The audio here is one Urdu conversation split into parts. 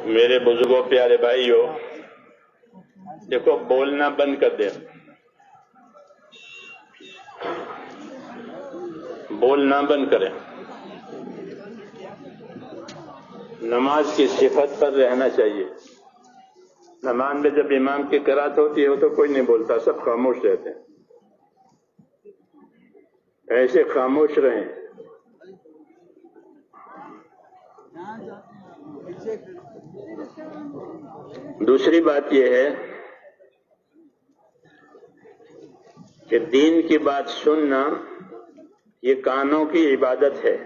میرے بزرگوں پیارے بھائیوں، دیکھو بولنا بند کر دیں، بولنا بند کریں، نماز کی صفت پر رہنا چاہیے۔ نماز میں جب امام کی قرات ہوتی ہے تو کوئی نہیں بولتا، سب خاموش رہتے ہیں، ایسے خاموش رہیں۔ دوسری بات یہ ہے کہ دین کی بات سننا یہ کانوں کی عبادت ہے۔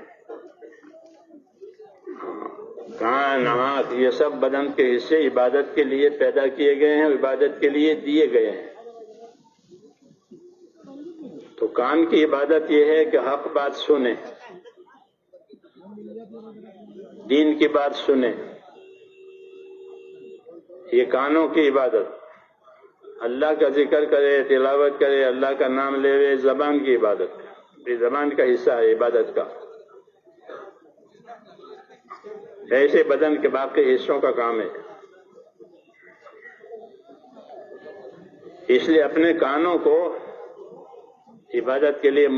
کان، آنکھ، یہ سب بدن کے حصے عبادت کے لیے پیدا کیے گئے ہیں، عبادت کے لیے دیے گئے ہیں۔ تو کان کی عبادت یہ ہے کہ حق بات سنیں، دین کی بات سنیں، یہ کانوں کی عبادت۔ اللہ کا ذکر کرے، تلاوت کرے، اللہ کا نام لے، زبان کی عبادت، یہ زبان کا حصہ ہے عبادت کا، ایسے بدن کے باقی حصوں کا کام ہے۔ اس لیے اپنے کانوں کو عبادت کے لیے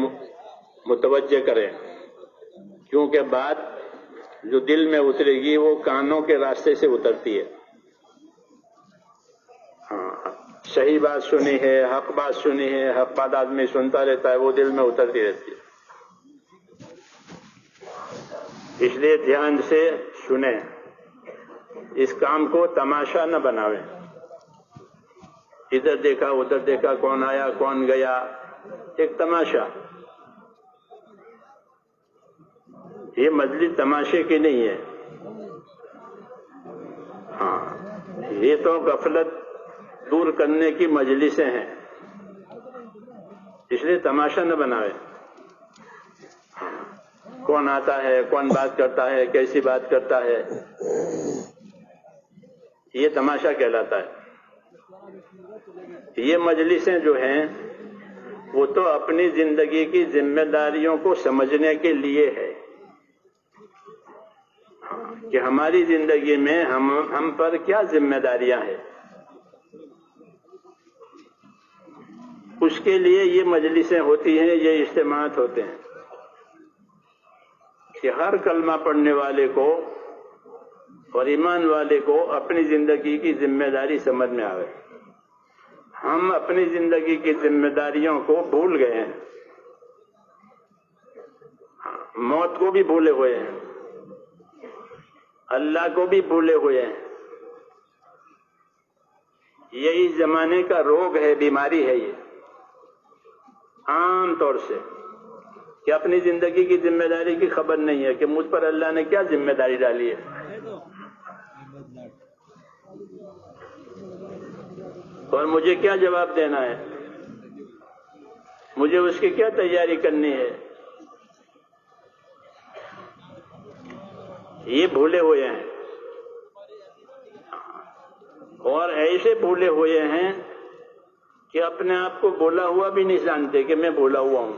متوجہ کریں، کیونکہ بات جو دل میں اترے گی وہ کانوں کے راستے سے اترتی ہے۔ صحیح بات سنی ہے، حق بات سنی ہے، حق بات آدمی سنتا رہتا ہے، وہ دل میں اترتی رہتی ہے۔ اس لیے دھیان سے سنیں، اس کام کو تماشا نہ بناویں، ادھر دیکھا ادھر دیکھا، کون آیا کون گیا، ایک تماشا۔ یہ مجلس تماشے کی نہیں ہے، یہ تو غفلت دور کرنے کی مجلسیں ہیں، اس لیے تماشا نہ بناوے۔ کون آتا ہے، کون بات کرتا ہے، کیسی بات کرتا ہے، یہ تماشا کہلاتا ہے۔ یہ مجلسیں جو ہیں وہ تو اپنی زندگی کی ذمہ داریوں کو سمجھنے کے لیے ہے کہ ہماری زندگی میں ہم پر کیا ذمہ داریاں ہیں، اس کے لیے یہ مجلسیں ہوتی ہیں، یہ اجتماعات ہوتے ہیں کہ ہر کلمہ پڑھنے والے کو اور ایمان والے کو اپنی زندگی کی ذمہ داری سمجھ میں آئے۔ ہم اپنی زندگی کی ذمہ داریوں کو بھول گئے ہیں، موت کو بھی بھولے ہوئے ہیں، اللہ کو بھی بھولے ہوئے ہیں۔ یہی زمانے کا روگ ہے، بیماری ہے یہ، عام طور سے، کہ اپنی زندگی کی ذمہ داری کی خبر نہیں ہے کہ مجھ پر اللہ نے کیا ذمہ داری ڈالی ہے، اور مجھے کیا جواب دینا ہے، مجھے اس کی کیا تیاری کرنی ہے، یہ بھولے ہوئے ہیں۔ اور ایسے بھولے ہوئے ہیں کہ اپنے آپ کو بولا ہوا بھی نہیں جانتے کہ میں بولا ہوا ہوں۔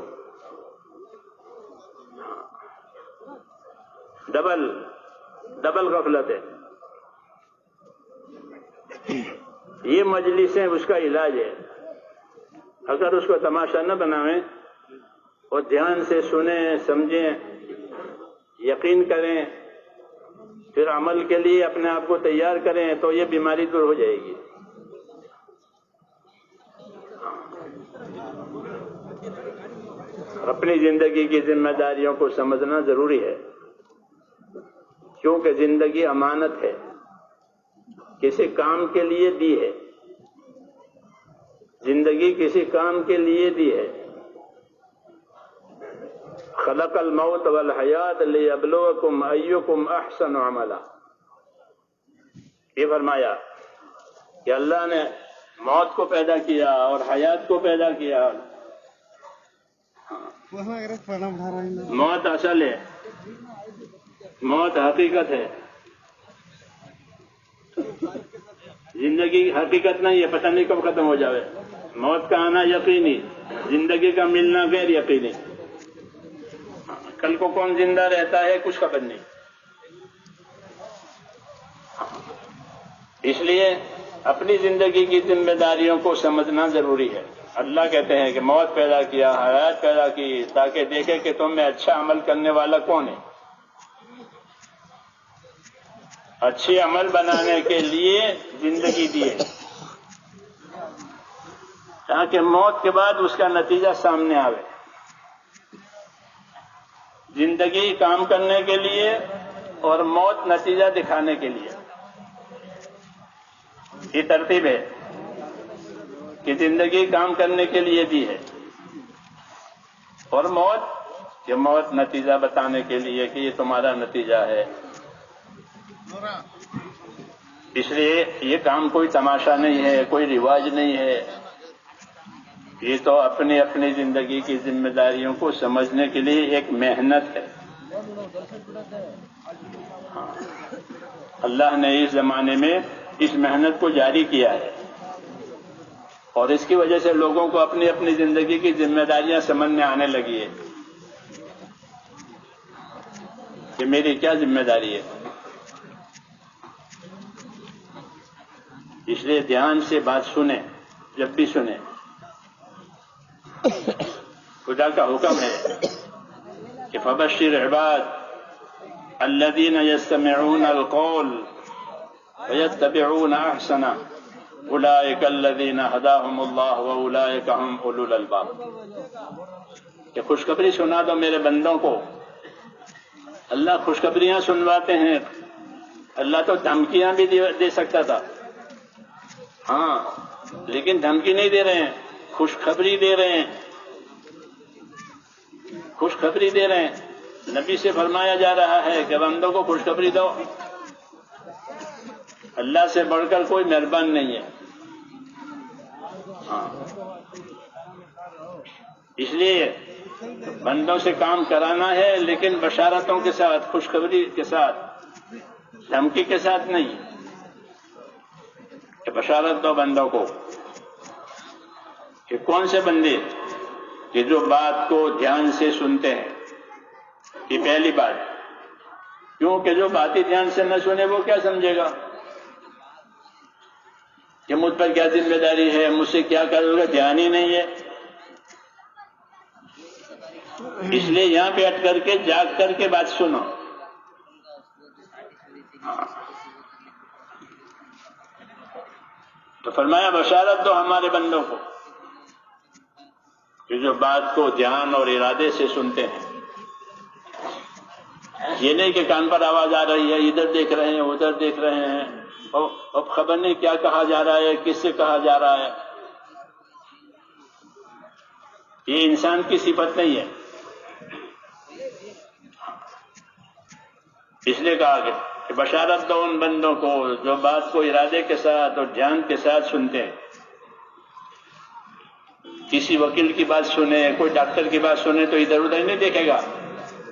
ڈبل غفلت ہے۔ یہ مجلسیں اس کا علاج ہے۔ اگر اس کو تماشا نہ بنائیں اور دھیان سے سنیں، سمجھیں، یقین کریں، پھر عمل کے لیے اپنے آپ کو تیار کریں تو یہ بیماری دور ہو جائے گی۔ اپنی زندگی کی ذمہ داریوں کو سمجھنا ضروری ہے، کیونکہ زندگی امانت ہے، کسی کام کے لیے دی ہے، زندگی کسی کام کے لیے دی ہے۔ خلق الموت والحیات لیبلوکم ایکم احسن عملا، یہ فرمایا کہ اللہ نے موت کو پیدا کیا اور حیات کو پیدا کیا۔ موت اصل ہے، موت حقیقت ہے، زندگی حقیقت نہیں ہے، پتہ نہیں کب ختم ہو جائے۔ موت کا آنا یقینی، زندگی کا ملنا غیر یقینی۔ کل کو کون زندہ رہتا ہے کچھ خبر نہیں۔ اس لیے اپنی زندگی کی ذمہ داریوں کو سمجھنا ضروری ہے. اللہ کہتے ہیں کہ موت پیدا کیا، حیات پیدا کی تاکہ دیکھے کہ تم میں اچھا عمل کرنے والا کون ہے. اچھے عمل بنانے کے لیے زندگی دی ہے تاکہ موت کے بعد اس کا نتیجہ سامنے آوے. زندگی کام کرنے کے لیے اور موت نتیجہ دکھانے کے لیے. یہ ترتیب ہے کہ زندگی کام کرنے کے لیے دی ہے اور موت نتیجہ بتانے کے لیے کہ یہ تمہارا نتیجہ ہے. اس لیے یہ کام کوئی تماشا نہیں ہے، کوئی رواج نہیں ہے. یہ تو اپنی اپنی زندگی کی ذمہ داریوں کو سمجھنے کے لیے ایک محنت ہے. اللہ نے اس زمانے میں اس محنت کو جاری کیا ہے اور اس کی وجہ سے لوگوں کو اپنی اپنی زندگی کی ذمہ داریاں سمجھ میں آنے لگی ہے کہ میری کیا ذمہ داری ہے. اس لیے دھیان سے بات سنیں، جب بھی سنیں. خدا کا حکم ہے کہ فبشر عباد الذین یستمعون القول ویتبعون احسنہ اولئک الذین ہداہم اللہ واولئک ہم اولو الالباب. کہ خوشخبری سنا دو میرے بندوں کو. اللہ خوشخبریاں سنواتے ہیں. اللہ تو دھمکیاں بھی دے سکتا تھا، ہاں، لیکن دھمکی نہیں دے رہے ہیں، خوشخبری دے رہے ہیں. خوشخبری دے رہے ہیں. نبی سے فرمایا جا رہا ہے کہ بندوں کو خوشخبری دو. اللہ سے بڑھ کر کوئی مہربان نہیں ہے. ہاں، اس لیے بندوں سے کام کرانا ہے، لیکن بشارتوں کے ساتھ، خوشخبری کے ساتھ، دھمکی کے ساتھ نہیں. کہ بشارت دو بندوں کو. کہ کون سے بندے؟ کہ جو بات کو دھیان سے سنتے ہیں. یہ پہلی بات. کیونکہ جو باتیں دھیان سے نہ سنے وہ کیا سمجھے گا کہ مجھ پر کیا ذمہ داری ہے، مجھ سے کیا کرو گا. دھیان ہی نہیں ہے. اس لیے یہاں پہ ہٹ کر کے جاگ کر کے بات سنو. تو فرمایا بشارت دو ہمارے بندوں کو کہ جو بات کو دھیان اور ارادے سے سنتے ہیں. یہ نہیں کہ کان پر آواز آ رہی ہے، ادھر دیکھ رہے ہیں، ادھر دیکھ رہے ہیں، اب خبر نہیں کیا کہا جا رہا ہے، کس سے کہا جا رہا ہے. یہ انسان کی صفت نہیں ہے. اس لیے کہا کہ بشارت دو ان بندوں کو جو بات کو ارادے کے ساتھ اور دھیان کے ساتھ سنتے ہیں. کسی وکیل کی بات سنے، کوئی ڈاکٹر کی بات سنے تو ادھر ادھر نہیں دیکھے گا،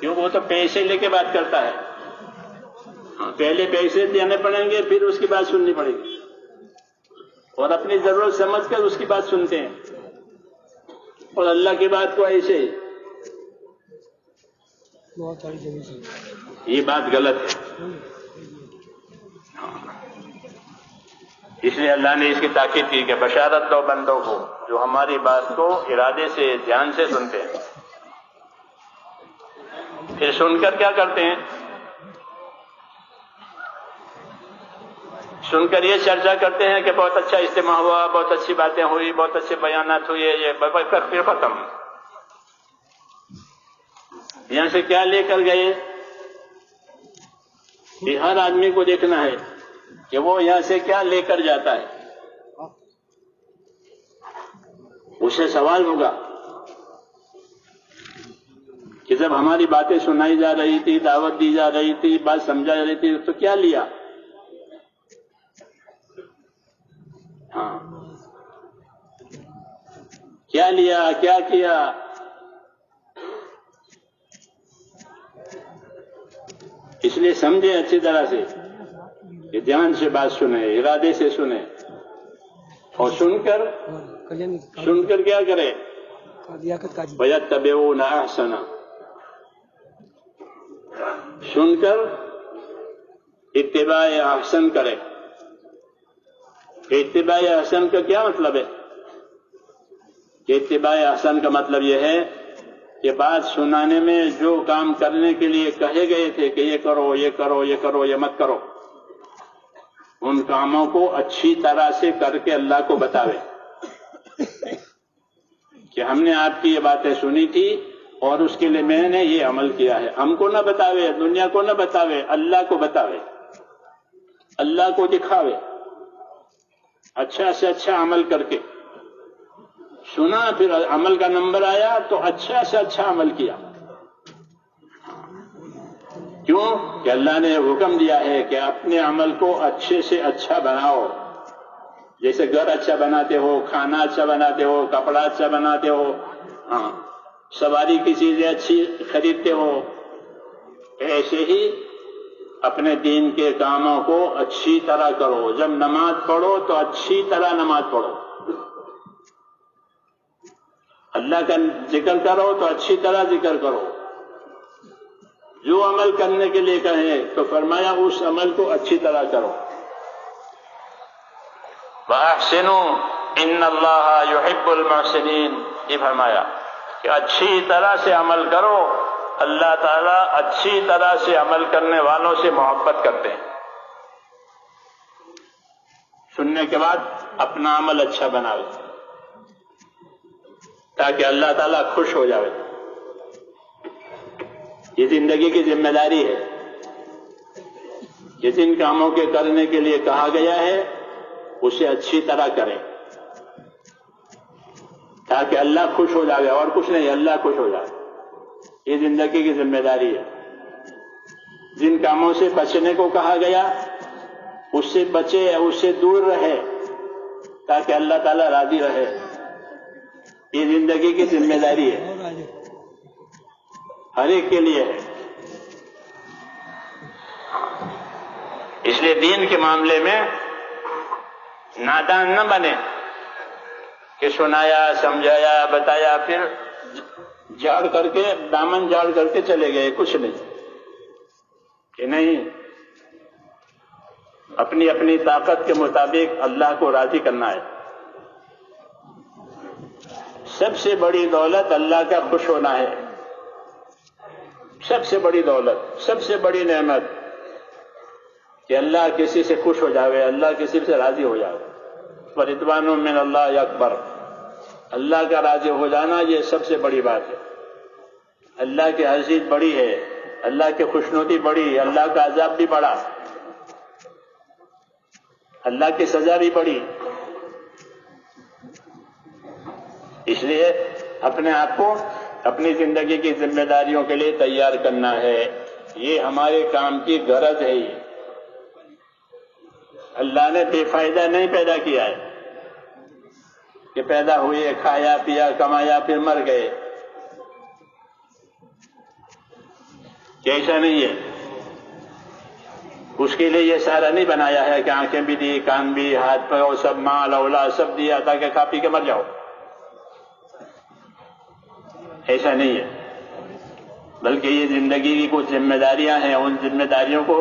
کیونکہ وہ تو پیسے لے کے بات کرتا ہے. پہلے پیسے دینے پڑیں گے، پھر اس کی بات سننی پڑے گی. اور اپنی ضرورت سمجھ کر اس کی بات سنتے ہیں. اور اللہ کی بات کو ایسے ہی. یہ بات غلط ہے. اس لیے اللہ نے اس کی تاکید کی کہ بشارت دو بندوں کو جو ہماری بات کو ارادے سے، دھیان سے سنتے ہیں. پھر سن کر کیا کرتے ہیں؟ سن کر یہ چرچا کرتے ہیں کہ بہت اچھا اجتماع ہوا، بہت اچھی باتیں ہوئی، بہت اچھے بیانات ہوئے. یہ پھر ختم. یہاں سے کیا لے کر گئے؟ یہ ہر آدمی کو دیکھنا ہے کہ وہ یہاں سے کیا لے کر جاتا ہے. اسے سوال ہوگا کہ جب ہماری باتیں سنائی جا رہی تھی، دعوت دی جا رہی تھی، بات سمجھا جا رہی تھی، تو کیا لیا؟ ہاں، کیا لیا، کیا کیا؟ اس لیے سمجھیں اچھی طرح سے کہ دھیان سے بات سنیں، ارادے سے سنیں. اور سن کر کیا کرے؟ وَيَتَّبِعُونَ أَحْسَنَ. سن کر اتباع احسن کرے. کہ اتباع حسن کا کیا مطلب ہے؟ کہ اتباع حسن کا مطلب یہ ہے کہ بات سنانے میں جو کام کرنے کے لیے کہے گئے تھے کہ یہ کرو یہ کرو یہ کرو یہ مت کرو، ان کاموں کو اچھی طرح سے کر کے اللہ کو بتاوے کہ ہم نے آپ کی یہ باتیں سنی تھی اور اس کے لیے میں نے یہ عمل کیا ہے. ہم کو نہ بتاوے، دنیا کو نہ بتاوے، اللہ کو بتاوے، اللہ کو دکھاوے، اچھا سے اچھا عمل کر کے. سنا پھر عمل کا نمبر آیا تو اچھا سے اچھا عمل کیا. کیوں کہ اللہ نے حکم دیا ہے کہ اپنے عمل کو اچھے سے اچھا بناؤ. جیسے گھر اچھا بناتے ہو، کھانا اچھا بناتے ہو، کپڑا اچھا بناتے ہو، سواری کی چیزیں اچھی خریدتے ہو، ایسے ہی اپنے دین کے کاموں کو اچھی طرح کرو. جب نماز پڑھو تو اچھی طرح نماز پڑھو. اللہ کا ذکر کرو تو اچھی طرح ذکر کرو. جو عمل کرنے کے لیے کہیں تو فرمایا اس عمل کو اچھی طرح کرو. وَأَحْسِنُوا إِنَّ اللَّهَ يُحِبُّ الْمُحْسِنِينَ، یہ فرمایا کہ اچھی طرح سے عمل کرو. اللہ تعالیٰ اچھی طرح سے عمل کرنے والوں سے محبت کرتے ہیں. سننے کے بعد اپنا عمل اچھا بناؤ تاکہ اللہ تعالیٰ خوش ہو جائے. یہ زندگی کی ذمہ داری ہے کہ جن کاموں کے کرنے کے لیے کہا گیا ہے اسے اچھی طرح کریں تاکہ اللہ خوش ہو جائے، اور کچھ نہیں، اللہ خوش ہو جائے. یہ زندگی کی ذمہ داری ہے. جن کاموں سے بچنے کو کہا گیا اس سے بچے، اس سے دور رہے تاکہ اللہ تعالیٰ راضی رہے. یہ زندگی کی ذمہ داری ہے، ہر ایک کے لیے ہے. اس لیے دین کے معاملے میں نادان نہ بنے کہ سنایا، سمجھایا، بتایا، پھر جھاڑ کر کے دامن جھاڑ کر کے چلے گئے، کچھ نہیں. کہ نہیں، اپنی اپنی طاقت کے مطابق اللہ کو راضی کرنا ہے. سب سے بڑی دولت اللہ کا خوش ہونا ہے. سب سے بڑی دولت، سب سے بڑی نعمت کہ اللہ کسی سے خوش ہو جاوے، اللہ کسی سے راضی ہو جاوے. ورضوان من اللہ اکبر، اللہ کا راضی ہو جانا یہ سب سے بڑی بات ہے. اللہ کی عزت بڑی ہے، اللہ کی خوشنودی بڑی، اللہ کا عذاب بھی بڑا، اللہ کی سزا بھی بڑی. اس لیے اپنے آپ کو اپنی زندگی کی ذمہ داریوں کے لیے تیار کرنا ہے. یہ ہمارے کام کی غرض ہے. اللہ نے بے فائدہ نہیں پیدا کیا ہے کہ پیدا ہوئے، کھایا پیا کمایا پھر مر گئے. ایسا نہیں ہے. اس کے لیے یہ سارا نہیں بنایا ہے کہ آنکھیں بھی دی، کان بھی، ہاتھ پاؤں سب، مال اولاد سب دیا تاکہ کھا پی کے مر جاؤ. ایسا نہیں ہے، بلکہ یہ زندگی کی کچھ ذمہ داریاں ہیں، ان ذمہ داریوں کو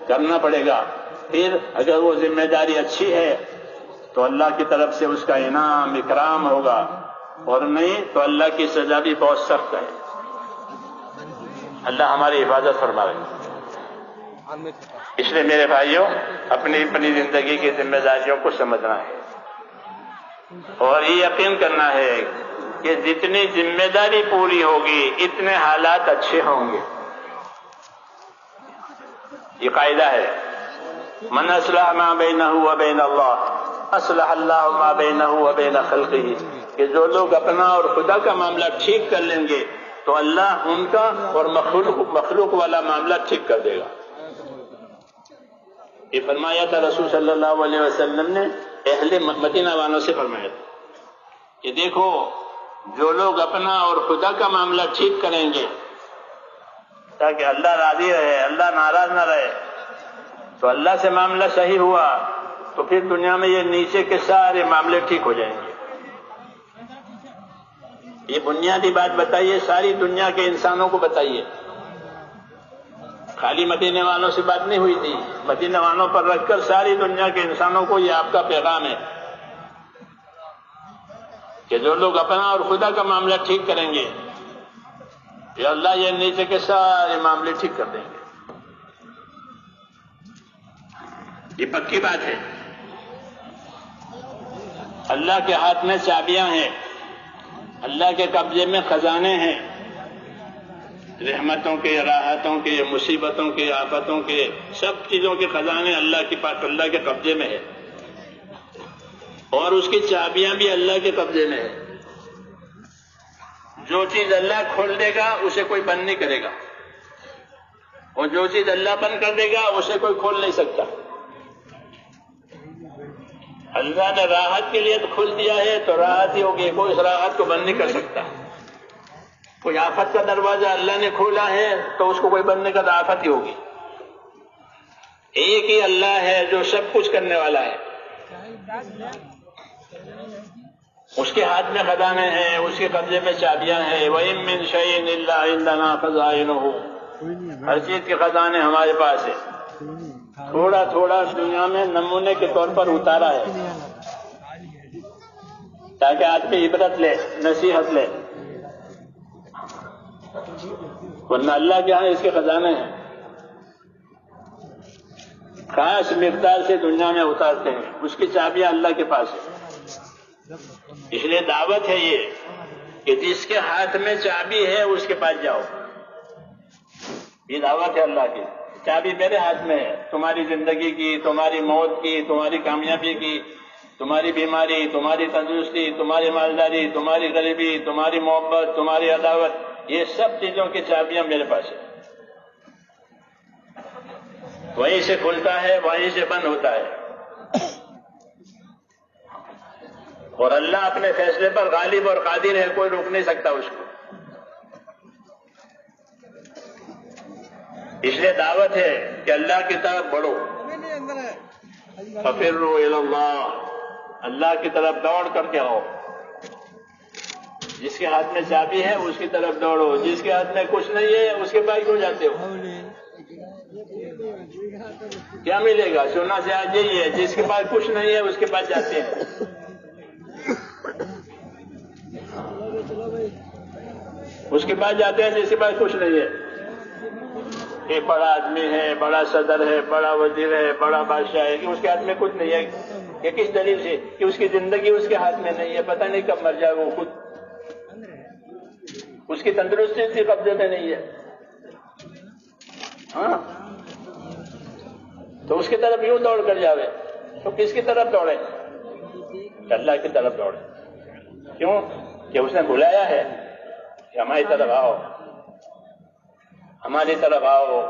کرنا پڑے گا. پھر اگر وہ ذمہ داری اچھی ہے تو اللہ کی طرف سے اس کا انعام اکرام ہوگا، اور نہیں تو اللہ کی سزا بھی بہت سخت ہے. اللہ ہماری حفاظت فرمائے. اس لیے میرے بھائیوں، اپنی اپنی زندگی کی ذمہ داریوں کو سمجھنا ہے اور یہ یقین کرنا ہے کہ جتنی ذمہ داری پوری ہوگی اتنے حالات اچھے ہوں گے. یہ قاعدہ ہے، من اصلح ما بینہ وبین اللہ اصلح اللہ ما بینہ وبین خلقہ، کہ جو لوگ اپنا اور خدا کا معاملہ ٹھیک کر لیں گے تو اللہ ان کا اور مخلوق والا معاملہ ٹھیک کر دے گا. یہ فرمایا تھا رسول صلی اللہ علیہ وسلم نے اہل مدینہ والوں سے فرمایا تھا کہ دیکھو، جو لوگ اپنا اور خدا کا معاملہ ٹھیک کریں گے تاکہ اللہ راضی رہے، اللہ ناراض نہ رہے، تو اللہ سے معاملہ صحیح ہوا تو پھر دنیا میں یہ نیچے کے سارے معاملے ٹھیک ہو جائیں گے. یہ بنیادی بات بتائیے، ساری دنیا کے انسانوں کو بتائیے، خالی مدینے والوں سے بات نہیں ہوئی تھی، مدینے والوں پر رکھ کر ساری دنیا کے انسانوں کو یہ آپ کا پیغام ہے کہ جو لوگ اپنا اور خدا کا معاملہ ٹھیک کریں گے، یہ اللہ یہ نیچے کے سارے معاملے ٹھیک کر دیں گے. یہ پکی بات ہے. اللہ کے ہاتھ میں چابیاں ہیں، اللہ کے قبضے میں خزانے ہیں، رحمتوں کے، راحتوں کے، مصیبتوں کے، آفتوں کے، سب چیزوں کے خزانے اللہ کے پاس، اللہ کے قبضے میں ہے، اور اس کی چابیاں بھی اللہ کے قبضے میں ہے. جو چیز اللہ کھول دے گا اسے کوئی بند نہیں کرے گا، اور جو چیز اللہ بند کر دے گا اسے کوئی کھول نہیں سکتا. اللہ نے راحت کے لیے تو کھول دیا ہے تو راحت ہی ہوگی، کوئی اس راحت کو بند نہیں کر سکتا. کوئی آفت کا دروازہ اللہ نے کھولا ہے تو اس کو کوئی بند نہیں کرتا، آفت ہی ہوگی. ایک ہی اللہ ہے جو سب کچھ کرنے والا ہے، اس کے ہاتھ میں خزانے ہیں، اس کے قبضے میں چابیاں ہیں. وَإِن مِّن شَيْءٍ إِلَّا عِندَنَا خَزَائِنُهُ، ہر چیز کے خزانے ہمارے پاس ہیں. تھوڑا تھوڑا دنیا میں نمونے کے طور پر اتارا ہے تاکہ آدمی عبرت لے، نصیحت لے، ورنہ اللہ کے ہاں اس کے خزانے ہیں، خاص مقدار سے دنیا میں اتارتے ہیں. اس کی چابیاں اللہ کے پاس ہے. اس لیے دعوت ہے یہ کہ جس کے ہاتھ میں چابی ہے اس کے پاس جاؤ. یہ دعوت ہے اللہ کی. چابی میرے ہاتھ میں ہے، تمہاری زندگی کی، تمہاری موت کی، تمہاری کامیابی کی، تمہاری بیماری، تمہاری تندرستی، تمہاری مالداری، تمہاری غریبی، تمہاری محبت، تمہاری عداوت، یہ سب چیزوں کی چابیاں میرے پاس ہیں. وہیں سے کھلتا ہے، وہیں سے بند ہوتا ہے. اور اللہ اپنے فیصلے پر غالب اور قادر ہے، کوئی روک نہیں سکتا اس کو. اس لیے دعوت ہے کہ اللہ کی طرف بڑھو. فَفِرُّوا إِلَى اللَّهِ، اللہ کی طرف دوڑ کر کے آؤ. جس کے ہاتھ میں چابی ہے اس کی طرف دوڑو، جس کے ہاتھ میں کچھ نہیں ہے اس کے پاس کیوں جاتے ہو؟ کیا ملے گا؟ سونا سے آج یہی ہے، جس کے پاس کچھ نہیں ہے اس کے پاس جاتے ہیں. اس کے پاس جاتے ہیں جس کے پاس کچھ نہیں ہے. ایک بڑا آدمی ہے، بڑا صدر ہے، بڑا وزیر ہے، بڑا بادشاہ ہے، کہ اس کے ہاتھ میں کچھ نہیں ہے. یہ کس دلیل سے؟ کہ اس کی زندگی اس کے ہاتھ میں نہیں ہے، پتہ نہیں کب مر جائے وہ خود. اس کی تندرستی اس کے قبضے میں نہیں ہے. ہاں، تو اس کی طرف یوں دوڑ کر جاوے تو کس کی طرف دوڑے؟ اللہ کی طرف دوڑے. کیوں؟ کہ اس نے بلایا ہے کہ ہماری طرف آؤ، ہماری طرف آؤ،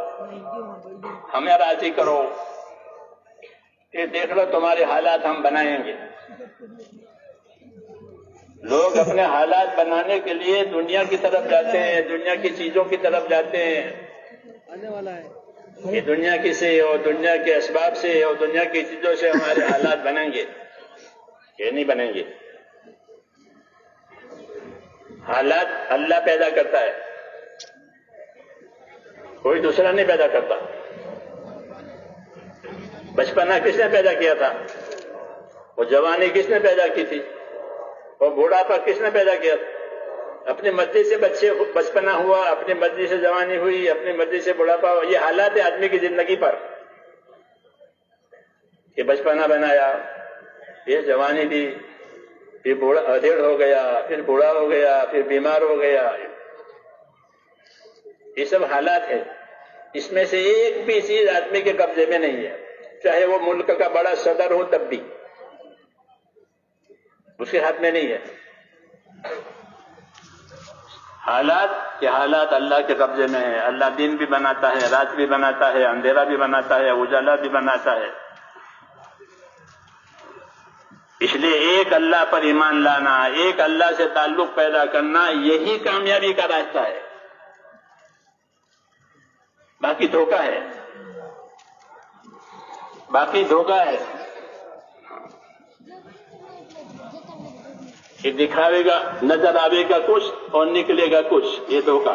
ہمیں راضی کرو. کہ دیکھ لو تمہارے حالات ہم بنائیں گے. لوگ اپنے حالات بنانے کے لیے دنیا کی طرف جاتے ہیں، دنیا کی چیزوں کی طرف جاتے ہیں کہ دنیا کی سے اور دنیا کے اسباب سے اور دنیا کی چیزوں سے ہمارے حالات بنیں گے. یہ نہیں بنیں گے. حالات اللہ پیدا کرتا ہے، کوئی دوسرا نہیں پیدا کرتا. بچپنا کس نے پیدا کیا تھا؟ وہ جوانی کس نے پیدا کی تھی؟ وہ بوڑھاپا کس نے پیدا کیا تھا؟ اپنی مرضی سے بچپنا ہوا، اپنی مرضی سے جوانی ہوئی، اپنی مرضی سے بوڑھاپا ہوا. یہ حالات ہے آدمی کی زندگی پر کہ بچپنا بنایا، یہ جوانی دی، پھر بوڑھا ادھیڑ ہو گیا، پھر بوڑھا ہو گیا، پھر بیمار ہو گیا. یہ سب حالات ہیں. اس میں سے ایک بھی چیز آدمی کے قبضے میں نہیں ہے، چاہے وہ ملک کا بڑا صدر ہو تب بھی اس کے ہاتھ میں نہیں ہے. حالات اللہ کے قبضے میں ہے. اللہ دن بھی بناتا ہے، رات بھی بناتا ہے، اندھیرا بھی بناتا ہے، اجالا بھی بناتا ہے. اس لیے ایک اللہ پر ایمان لانا، ایک اللہ سے تعلق پیدا کرنا، یہی کامیابی کا راستہ ہے. باقی دھوکہ ہے، باقی دھوکہ ہے. یہ دکھاوے گا، نظر آوے گا کچھ اور نکلے گا کچھ. یہ دھوکہ.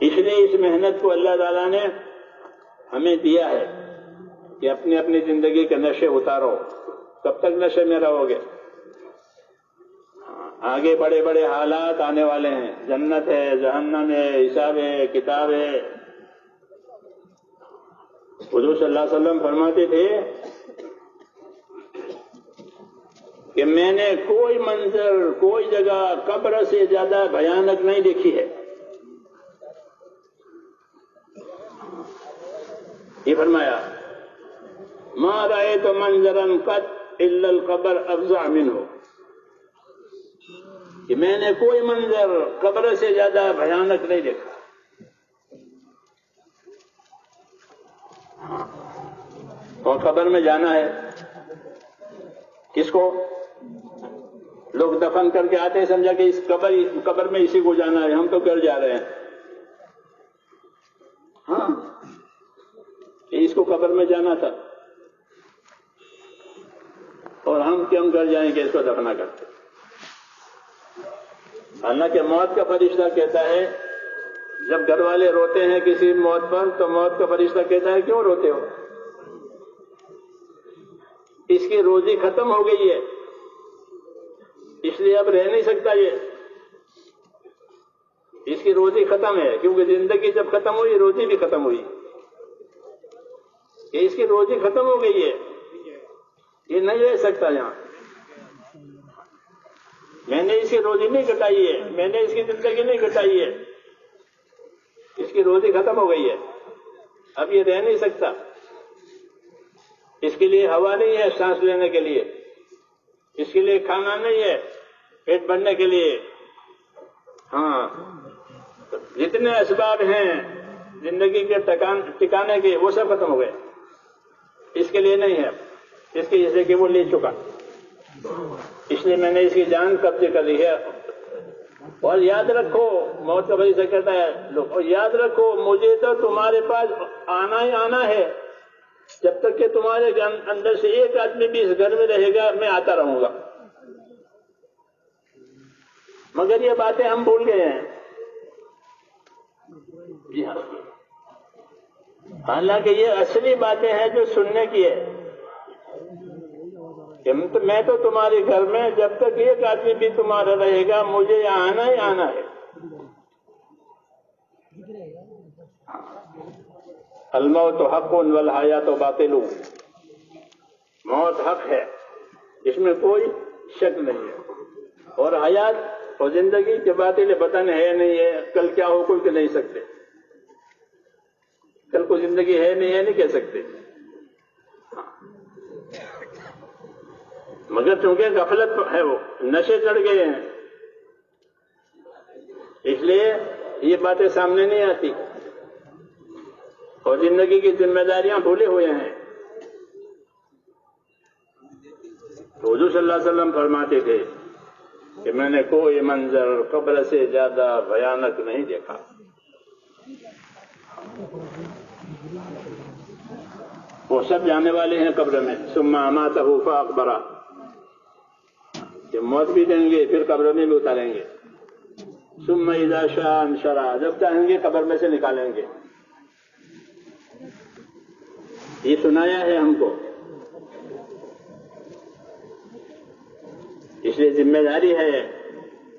اس لیے اس محنت کو اللہ تعالیٰ نے ہمیں دیا ہے کہ اپنی اپنی زندگی کے نشے اتارو. کب تک نشے میں رہو گے؟ آگے بڑے بڑے حالات آنے والے ہیں. جنت ہے، جہنم ہے، حساب ہے، کتاب ہے. حضور صلی اللہ علیہ وسلم فرماتے تھے کہ میں نے کوئی منظر، کوئی جگہ قبر سے زیادہ بھیانک نہیں دیکھی ہے. یہ فرمایا ما رأيت منظرا قط الا القبر افظع منه، کہ میں نے کوئی منظر قبر سے زیادہ بھیانک نہیں دیکھا. اور قبر میں جانا ہے کس کو؟ لوگ دفن کر کے آتے ہیں، سمجھا کہ اس قبر میں اسی کو جانا ہے. ہم تو کر جا رہے ہیں. ہاں، اس کو قبر میں جانا تھا اور ہم کیوں کر جائیں کہ اس کو دفنا کرتے. حالانکہ موت کا فرشتہ کہتا ہے، جب گھر والے روتے ہیں کسی موت پر تو موت کا فرشتہ کہتا ہے کیوں روتے ہو؟ اس کی روزی ختم ہو گئی ہے، اس لیے اب رہ نہیں سکتا. یہ اس کی روزی ختم ہے، کیونکہ زندگی جب ختم ہوئی روزی بھی ختم ہوئی. کہ اس کی روزی ختم ہو گئی ہے، یہ نہیں رہ سکتا یہاں. میں نے اس کی روزی نہیں کٹائی ہے، میں نے اس کی زندگی نہیں کٹائی ہے، اس کی روزی ختم ہو گئی ہے، اب یہ رہ نہیں سکتا. اس کے لیے ہوا نہیں ہے سانس لینے کے لیے، اس کے لیے کھانا نہیں ہے پیٹ بھرنے کے لیے. ہاں، جتنے اسباب ہیں زندگی کے ٹکانے کے وہ سب ختم ہو گئے. اس کے لیے نہیں ہے، اس کے حصے کی وہ لے چکا. اس لیے میں نے اس کی جان قبضے کر لی ہے. اور یاد رکھو، موت کا فرشتہ کہتا ہے لوگ، اور یاد رکھو مجھے تو تمہارے پاس آنا ہی آنا ہے. جب تک کہ تمہارے اندر سے ایک آدمی بھی اس گھر میں رہے گا میں آتا رہوں گا. مگر یہ باتیں ہم بھول گئے ہیں. جی ہاں، حالانکہ یہ اصلی باتیں ہیں جو سننے کی ہے. کہ میں تو تمہارے گھر میں جب تک ایک آدمی بھی تمہارا رہے گا مجھے یہاں آنا ہی آنا ہے. الموت حق والحیات باطل، موت حق ہے، اس میں کوئی شک نہیں ہے. اور حیات اور زندگی کے باطل پتہ ہے نہیں ہے، کل کیا ہو کوئی کہہ نہیں سکتے. کل کو زندگی ہے نہیں کہہ سکتے. مگر چونکہ غفلت ہے، وہ نشے چڑھ گئے ہیں، اس لیے یہ باتیں سامنے نہیں آتی اور زندگی کی ذمہ داریاں بھولے ہوئے ہیں. تو حضور صلی اللہ علیہ وسلم فرماتے تھے کہ میں نے کوئی منظر قبر سے زیادہ بھیانک نہیں دیکھا. وہ سب جانے والے ہیں قبر میں. ثم اماتہ فاقبرہ، کہ موت بھی دیں گے پھر قبر میں بھی اتاریں گے. ثم اذا شاء انشرہ، جب چاہیں گے قبر میں سے نکالیں گے. یہ سنایا ہے ہم کو. اس لیے ذمہ داری ہے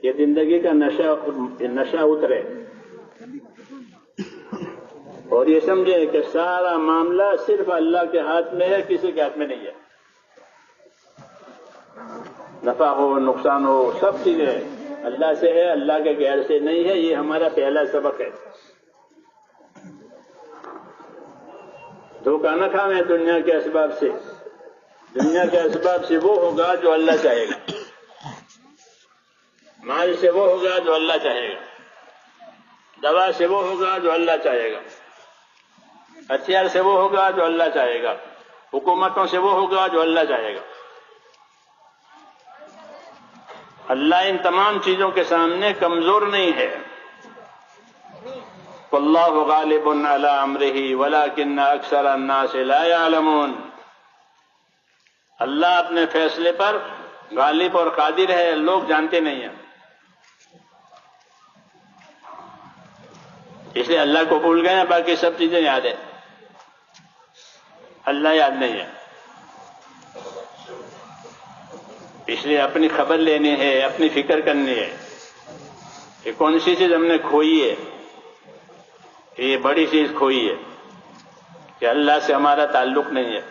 کہ زندگی کا نشہ اترے اور یہ سمجھے کہ سارا معاملہ صرف اللہ کے ہاتھ میں ہے، کسی کے ہاتھ میں نہیں ہے. نفع ہو نقصان ہو سب چیزیں اللہ سے ہے، اللہ کے غیر سے نہیں ہے. یہ ہمارا پہلا سبق ہے. دھوکہ نہ کھائیں دنیا کے اسباب سے. دنیا کے اسباب سے وہ ہوگا جو اللہ چاہے گا، مال سے وہ ہوگا جو اللہ چاہے گا، دوا سے وہ ہوگا جو اللہ چاہے گا، ہتھیار سے وہ ہوگا جو اللہ چاہے گا، حکومتوں سے وہ ہوگا جو اللہ چاہے گا. اللہ ان تمام چیزوں کے سامنے کمزور نہیں ہے. واللہ غالب علی امرہ ولکن اکثر الناس لا یعلمون. اللہ اپنے فیصلے پر غالب اور قادر ہے، لوگ جانتے نہیں ہیں. اس لیے اللہ کو بھول گئے ہیں، باقی سب چیزیں یاد ہے، اللہ یاد نہیں ہے. اس لیے اپنی خبر لینی ہے، اپنی فکر کرنی ہے کہ کون سی چیز ہم نے کھوئی ہے. یہ بڑی چیز کھوئی ہے کہ اللہ سے ہمارا تعلق نہیں ہے.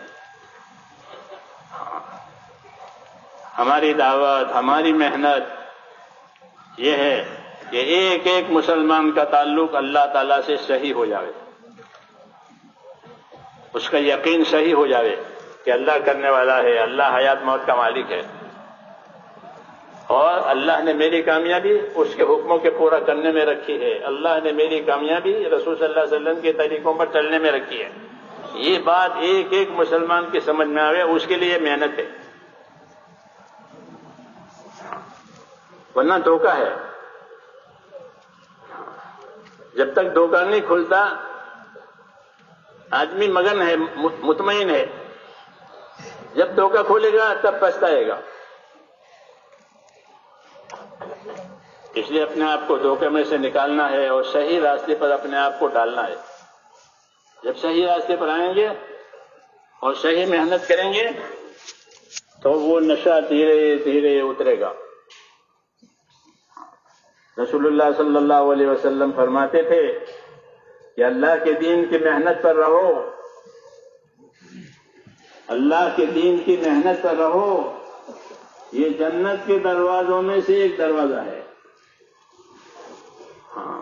ہماری دعوت، ہماری محنت یہ ہے کہ ایک ایک مسلمان کا تعلق اللہ تعالیٰ سے صحیح ہو جائے، اس کا یقین صحیح ہو جائے کہ اللہ کرنے والا ہے، اللہ حیات موت کا مالک ہے، اور اللہ نے میری کامیابی اس کے حکموں کے پورا کرنے میں رکھی ہے، اللہ نے میری کامیابی رسول صلی اللہ علیہ وسلم کے طریقوں پر چلنے میں رکھی ہے. یہ بات ایک ایک مسلمان کی سمجھ میں آئے، اس کے لیے محنت ہے، ورنہ دھوکہ ہے. جب تک دھوکہ نہیں کھلتا آدمی مگن ہے، مطمئن ہے. جب دھوکہ کھولے گا تب پچھتائے گا. اس لیے اپنے آپ کو دھوکے میں سے نکالنا ہے اور صحیح راستے پر اپنے آپ کو ڈالنا ہے. جب صحیح راستے پر آئیں گے اور صحیح محنت کریں گے تو وہ نشہ دھیرے دھیرے اترے گا. رسول اللہ صلی اللہ علیہ وسلم فرماتے تھے کہ اللہ کے دین کی محنت پر رہو، اللہ کے دین کی محنت پر رہو، یہ جنت کے دروازوں میں سے ایک دروازہ ہے.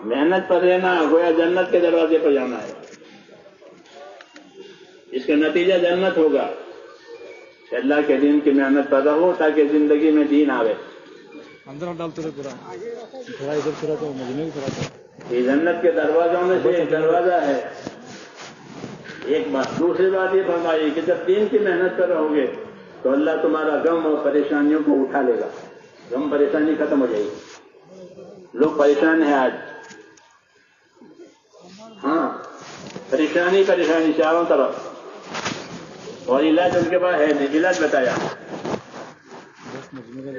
محنت پر رہنا گویا جنت کے دروازے پر جانا ہے. اس کا نتیجہ جنت ہوگا. اللہ کے دین کی محنت پر رہو تاکہ زندگی میں دین آوے. اندر ڈالتے رہے پورا ادھر پھرا تو مجھے پھرا تھا. یہ جنت کے دروازوں میں سے ایک دروازہ ہے. ایک بات. دوسری بات یہ فرمائی کہ جب دین کی محنت کر رہو گے تو اللہ تمہارا غم اور پریشانیوں کو اٹھا لے گا. غم پریشانی ختم ہو جائے گی. لوگ پریشان ہیں آج، ہاں پریشانی چاروں طرف، اور علاج ان کے پاس ہے نہیں.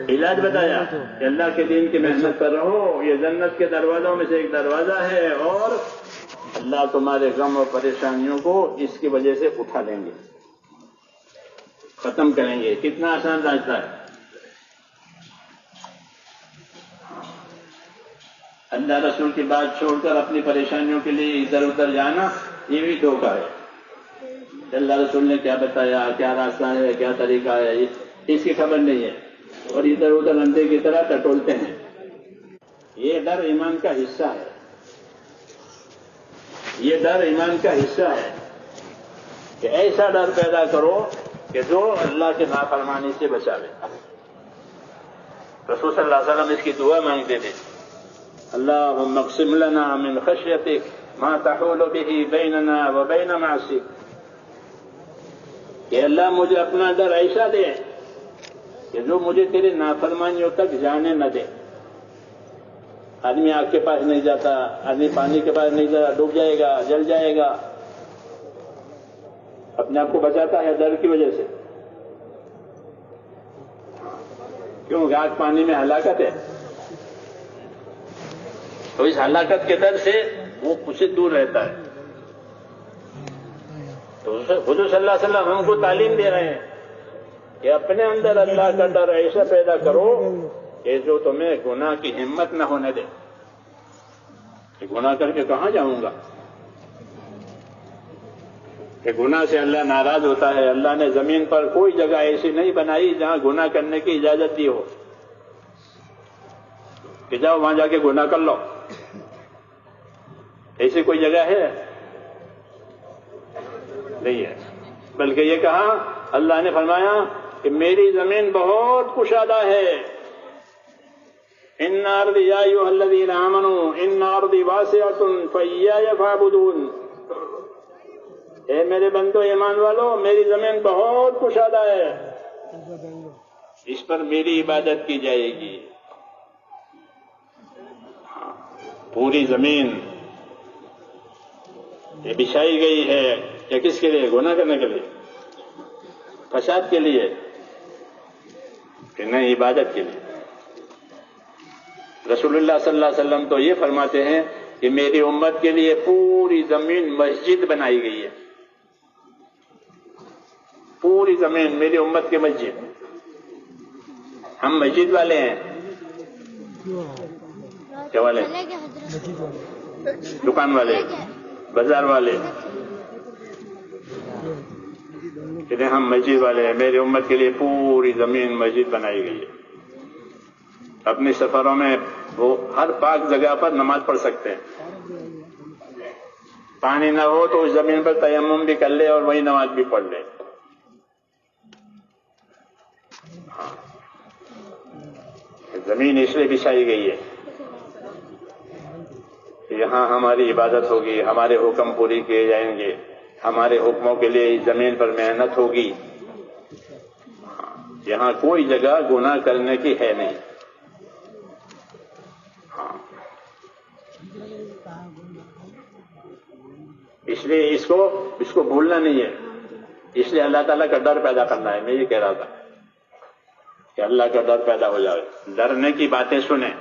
علاج بتایا کہ اللہ کے دین کی محنت کر رہو، یہ جنت کے دروازوں میں سے ایک دروازہ ہے، اور اللہ تمہارے غم اور پریشانیوں کو اس کی وجہ سے اٹھا لیں گے، ختم کریں گے. کتنا آسان راستہ ہے. اللہ رسول کی بات چھوڑ کر اپنی پریشانیوں کے لیے ادھر ادھر جانا یہ بھی دھوکہ ہے. اللہ رسول نے کیا بتایا، کیا راستہ ہے، کیا طریقہ ہے، اس کی خبر نہیں ہے، اور ادھر ادھر اندھے کی طرح ٹٹولتے ہیں. یہ ڈر ایمان کا حصہ ہے. یہ ڈر ایمان کا حصہ ہے کہ ایسا ڈر پیدا کرو کہ جو اللہ کے نافرمانی سے بچاوے. رسول صلی اللہ علیہ وسلم اس کی دعا مانگتے تھے، اللہم اقسم لنا من خشیتک ما تحول به بیننا وبین معصیک. کہ اللہ مجھے اپنا ڈر ایسا دے کہ جو مجھے تیرے نافرمانیوں تک جانے نہ دے. آدمی آگ کے پاس نہیں جاتا، آدمی پانی کے پاس نہیں جاتا، ڈوب جائے گا، جل جائے گا. اپنے آپ کو بچاتا ہے ڈر کی وجہ سے. کیوں؟ آگ پانی میں ہلاکت ہے، تو اس ہلاکت کے ڈر سے وہ اس سے دور رہتا ہے. تو حضور صلی اللہ علیہ وسلم ہم کو تعلیم دے رہے ہیں کہ اپنے اندر اللہ کا ڈر ایسا پیدا کرو کہ جو تمہیں گناہ کی ہمت نہ ہونے دے. کہ گناہ کر کے کہاں جاؤں گا؟ کہ گناہ سے اللہ ناراض ہوتا ہے. اللہ نے زمین پر کوئی جگہ ایسی نہیں بنائی جہاں گناہ کرنے کی اجازت دی ہو کہ جاؤ وہاں جا کے گناہ کر لو. ایسی کوئی جگہ ہے؟ نہیں ہے. بلکہ یہ کہا اللہ نے فرمایا کہ میری زمین بہت کشادہ ہے. ان ارضی یا ایھا الذین آمنوا ان ارضی واسعۃ فایای فاعبدون. اے میرے بندو ایمان والو، میری زمین بہت کشادہ ہے، اس پر میری عبادت کی جائے گی. پوری زمین یہ بچھائی گئی ہے کہ کس کے لیے؟ گناہ کرنے کے لیے، فساد کے لیے کہ نہیں، عبادت کے لیے. رسول اللہ صلی اللہ علیہ وسلم تو یہ فرماتے ہیں کہ میری امت کے لیے پوری زمین مسجد بنائی گئی ہے، پوری زمین میری امت کی مسجد. ہم مسجد والے ہیں، کیا والے؟ دکان والے، بازار والے. کہتے ہیں ہم مسجد والے ہیں، میری امت کے لیے پوری زمین مسجد بنائی گئی ہے. اپنے سفروں میں وہ ہر پاک جگہ پر نماز پڑھ سکتے ہیں. پانی نہ ہو تو اس زمین پر تیمم بھی کر لے اور وہی نماز بھی پڑھ لے. زمین اس لیے بچھائی گئی ہے کہ یہاں ہماری عبادت ہوگی، ہمارے حکم پوری کیے جائیں گے، ہمارے حکموں کے لیے اس زمین پر محنت ہوگی. یہاں کوئی جگہ گناہ کرنے کی ہے نہیں. اس لیے اس کو بھولنا نہیں ہے. اس لیے اللہ تعالیٰ کا ڈر پیدا کرنا ہے. میں یہ کہہ رہا تھا کہ اللہ کا ڈر پیدا ہو جائے، ڈرنے کی باتیں سنیں.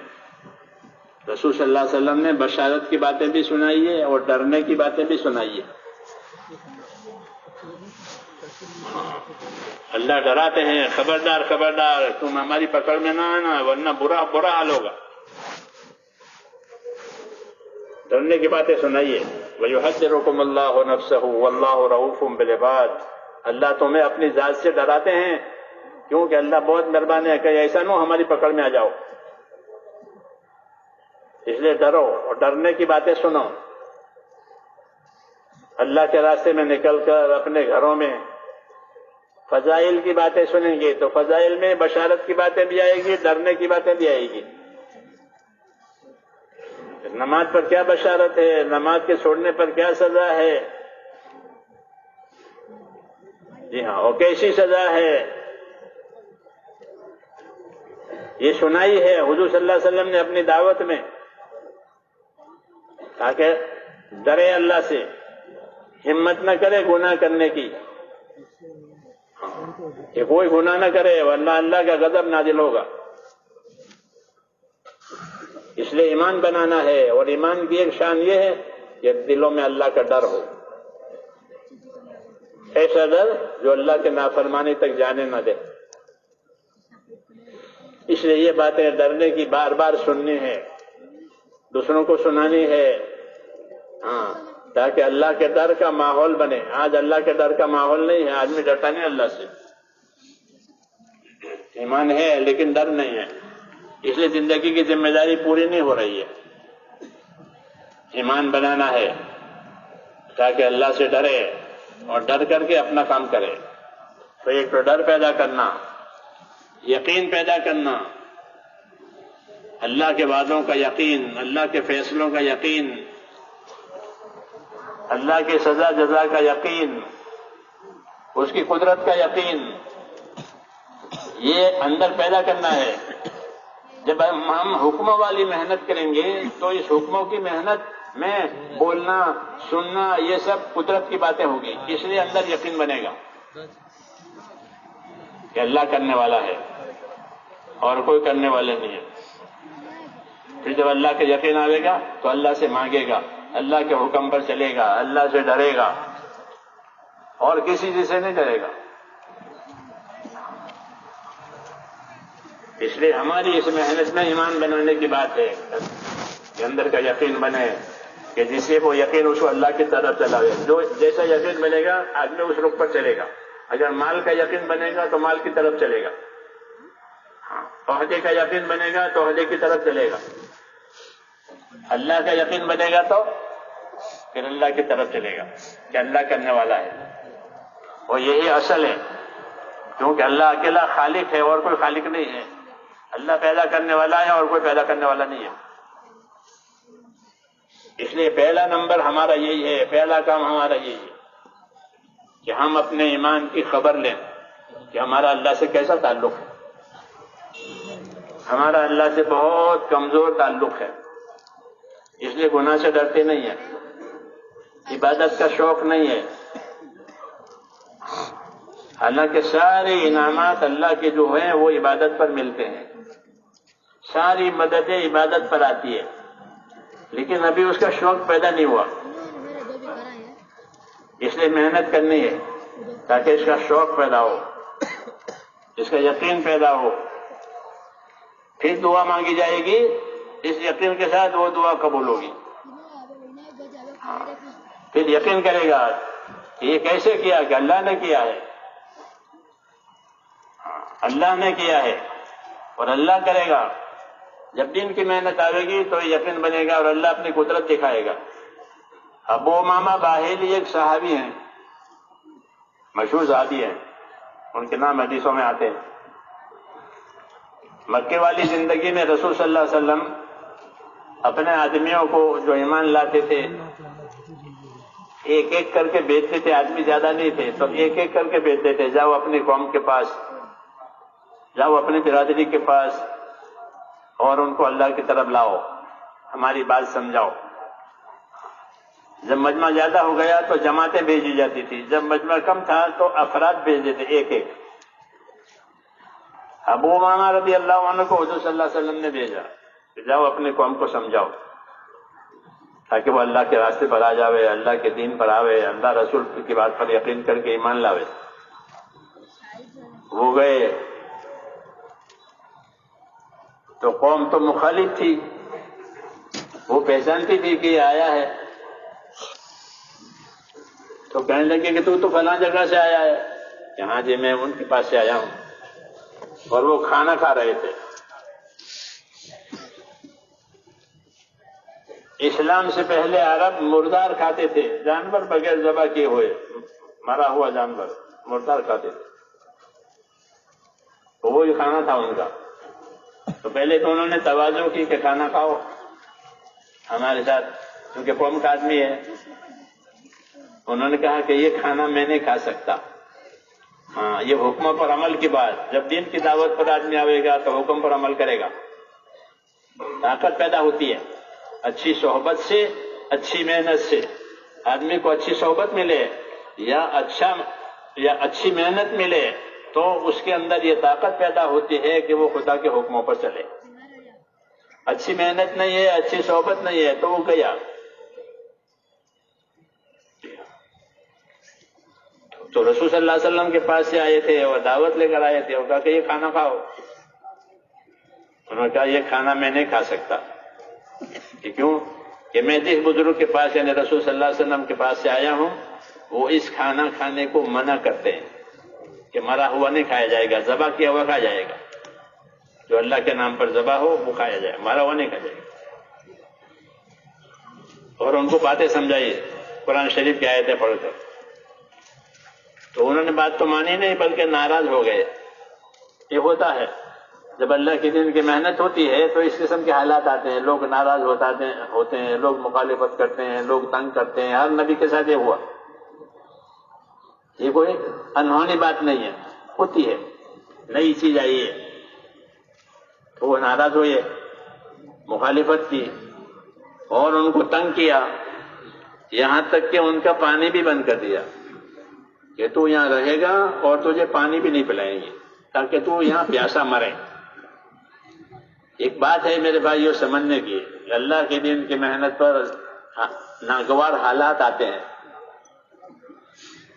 رسول صلی اللہ علیہ وسلم نے بشارت کی باتیں بھی سنائی ہے اور ڈرنے کی باتیں بھی سنائی ہے. اللہ ڈراتے ہیں، خبردار خبردار تم ہماری پکڑ میں نہ آنا ورنہ برا حال ہوگا. ڈرنے کی باتیں سنائیے. وَيُحَذِّرُكُمُ اللَّهُ نَفْسَهُ وَاللَّهُ رَءُوفٌ بِالْعِبَادِ. اللہ تمہیں اپنی ذات سے ڈراتے ہیں کیونکہ اللہ بہت مہربان ہے کہ ایسا نہ ہو ہماری پکڑ میں آ جاؤ. اس لیے ڈرو اور ڈرنے کی باتیں سنو. اللہ کے راستے میں نکل کر اپنے گھروں میں فضائل کی باتیں سنیں گے تو فضائل میں بشارت کی باتیں بھی آئے گی، ڈرنے کی باتیں بھی آئے گی. نماز پر کیا بشارت ہے، نماز کے چھوڑنے پر کیا سزا ہے، جی ہاں، اور کیسی سزا ہے، یہ سنائی ہے حضور صلی اللہ علیہ وسلم نے اپنی دعوت میں، تاکہ ڈرے اللہ سے، ہمت نہ کرے گناہ کرنے کی کہ کوئی گناہ نہ کرے ورنہ اللہ کا غضب نازل ہوگا. اس لیے ایمان بنانا ہے، اور ایمان کی ایک شان یہ ہے کہ دلوں میں اللہ کا ڈر ہو. ایسا ڈر جو اللہ کے نافرمانی تک جانے نہ دے. اس لیے یہ باتیں ڈرنے کی بار بار سننی ہے، دوسروں کو سنانی ہے، تاکہ اللہ کے ڈر کا ماحول بنے. آج اللہ کے ڈر کا ماحول نہیں ہے، آدمی ڈرتا نہیں اللہ سے. ایمان ہے لیکن ڈر نہیں ہے، اس لیے زندگی کی ذمہ داری پوری نہیں ہو رہی ہے. ایمان بنانا ہے تاکہ اللہ سے ڈرے اور ڈر کر کے اپنا کام کرے. تو ایک تو ڈر پیدا کرنا، یقین پیدا کرنا، اللہ کے وعدوں کا یقین، اللہ کے فیصلوں کا یقین، اللہ کی سزا جزا کا یقین، اس کی قدرت کا یقین، یہ اندر پیدا کرنا ہے. جب ہم حکموں والی محنت کریں گے تو اس حکموں کی محنت میں بولنا، سننا، یہ سب قدرت کی باتیں ہوگی. اس لیے اندر یقین بنے گا کہ اللہ کرنے والا ہے اور کوئی کرنے والے نہیں ہے. پھر جب اللہ کے یقین آئے گا تو اللہ سے مانگے گا، اللہ کے حکم پر چلے گا، اللہ سے ڈرے گا اور کسی چیز سے نہیں ڈرے گا. اس لیے ہماری اس محنت میں ایمان بنانے کی بات ہے کہ اندر کا یقین بنے کہ جس سے وہ یقین اس کو اللہ کی طرف چلاوے. جو جیسا یقین بنے گا آدمی اس رخ پر چلے گا. اگر مال کا یقین بنے گا تو مال کی طرف چلے گا، عہدے کا یقین بنے گا تو عہدے کی طرف چلے گا. اللہ کا یقین بنے گا تو پھر اللہ کی طرف چلے گا کہ اللہ کرنے والا ہے. اور یہی اصل ہے، کیونکہ اللہ اکیلا خالق ہے اور کوئی خالق نہیں ہے. اللہ پیدا کرنے والا ہے اور کوئی پیدا کرنے والا نہیں ہے. اس لیے پہلا نمبر ہمارا یہی ہے، پہلا کام ہمارا یہی ہے کہ ہم اپنے ایمان کی خبر لیں کہ ہمارا اللہ سے کیسا تعلق ہے. ہمارا اللہ سے بہت کمزور تعلق ہے، اس لیے گناہ سے ڈرتے نہیں ہیں، عبادت کا شوق نہیں ہے. حالانکہ سارے انعامات اللہ کے جو ہیں وہ عبادت پر ملتے ہیں، ساری مددیں عبادت پر آتی ہے. لیکن ابھی اس کا شوق پیدا نہیں ہوا، اس لیے محنت کرنی ہے تاکہ اس کا شوق پیدا ہو، اس کا یقین پیدا ہو، پھر دعا مانگی جائے گی، اس یقین کے ساتھ وہ دعا قبول ہوگی۔ پھر یقین کرے گا کہ یہ کیسے کیا، کہ اللہ نے کیا ہے، اللہ نے کیا ہے، اور اللہ کرے گا۔ جب دین کی محنت آئے گی تو یقین بنے گا اور اللہ اپنی قدرت دکھائے گا۔ ابو امامہ باہلی ایک صحابی ہیں، مشہور صحابی ہیں، ان کے نام حدیثوں میں آتے ہیں۔ مکے والی زندگی میں رسول صلی اللہ علیہ وسلم اپنے آدمیوں کو جو ایمان لاتے تھے ایک ایک کر کے بیچتے تھے، آدمی زیادہ نہیں تھے تو ایک ایک کر کے بیچتے تھے، جاؤ اپنی قوم کے پاس، جاؤ اپنی برادری کے پاس اور ان کو اللہ کی طرف لاؤ، ہماری بات سمجھاؤ۔ جب مجمع زیادہ ہو گیا تو جماعتیں بھیجی جاتی تھی، جب مجمع کم تھا تو افراد بھیج دیتے ایک ایک۔ ابو امامہ رضی اللہ عنہ کو حضور صلی اللہ علیہ وسلم نے بھیجا کہ جاؤ اپنی قوم کو سمجھاؤ تاکہ وہ اللہ کے راستے پر آ جاوے، اللہ کے دین پر آوے، اللہ رسول کی بات پر یقین کر کے ایمان لاوے۔ وہ گئے تو قوم تو مخالف تھی، وہ پہچانتی تھی کہ یہ آیا ہے، تو کہنے لگے کہ تو فلاں جگہ سے آیا ہے، کہ ہاں جی میں ان کے پاس سے آیا ہوں۔ اور وہ کھانا کھا رہے تھے۔ اسلام سے پہلے عرب مردار کھاتے تھے، جانور بغیر ذبح کیے ہوئے، مرا ہوا جانور مردار کھاتے تھے، تو وہی کھانا تھا ان کا۔ تو پہلے تو انہوں نے تواضع کی کہ کھانا کھاؤ ہمارے ساتھ، کیونکہ قوم کا آدمی ہے۔ انہوں نے کہا کہ یہ کھانا میں نہیں کھا سکتا، ہاں یہ حکموں پر عمل کی بات، جب دین کی دعوت پر آدمی آئے گا تو حکم پر عمل کرے گا، طاقت پیدا ہوتی ہے اچھی صحبت سے، اچھی محنت سے۔ آدمی کو اچھی صحبت ملے یا اچھی محنت ملے تو اس کے اندر یہ طاقت پیدا ہوتی ہے کہ وہ خدا کے حکموں پر چلے۔ اچھی محنت نہیں ہے، اچھی صحبت نہیں ہے تو وہ گیا۔ تو رسول صلی اللہ علیہ وسلم کے پاس سے آئے تھے اور دعوت لے کر آئے تھے، اور کہا کہ یہ کھانا کھاؤ۔ انہوں نے کہا یہ کھانا میں نہیں کھا سکتا، کہ کیوں؟ کہ میں جس بزرگ کے پاس یعنی رسول صلی اللہ علیہ وسلم کے پاس سے آیا ہوں وہ اس کھانا کھانے کو منع کرتے ہیں کہ مرا ہوا نہیں کھایا جائے گا، ذبح کیا ہوا کھایا جائے گا، جو اللہ کے نام پر ذبح ہو وہ کھایا جائے، مرا ہوا نہیں کھایا جائے گا۔ اور ان کو باتیں سمجھائی قرآن شریف کی آیتیں پڑھ کر، تو انہوں نے بات تو مانی نہیں بلکہ ناراض ہو گئے۔ یہ ہوتا ہے جب اللہ کے دین کی محنت ہوتی ہے تو اس قسم کے حالات آتے ہیں، لوگ ناراض ہوتے ہیں، لوگ مخالفت کرتے ہیں، لوگ تنگ کرتے ہیں۔ ہر نبی کے ساتھ یہ ہوا، یہ کوئی انہونی بات نہیں ہے، ہوتی ہے، نئی چیز آئی ہے تو وہ ناراض ہوئے، مخالفت کی اور ان کو تنگ کیا، یہاں تک کہ ان کا پانی بھی بند کر دیا کہ تو یہاں رہے گا اور تجھے پانی بھی نہیں پلائیں گے تاکہ تو یہاں پیاسا مرے۔ ایک بات ہے میرے بھائیوں سمجھنے کی، اللہ کے دین کی محنت پر ناگوار حالات آتے ہیں،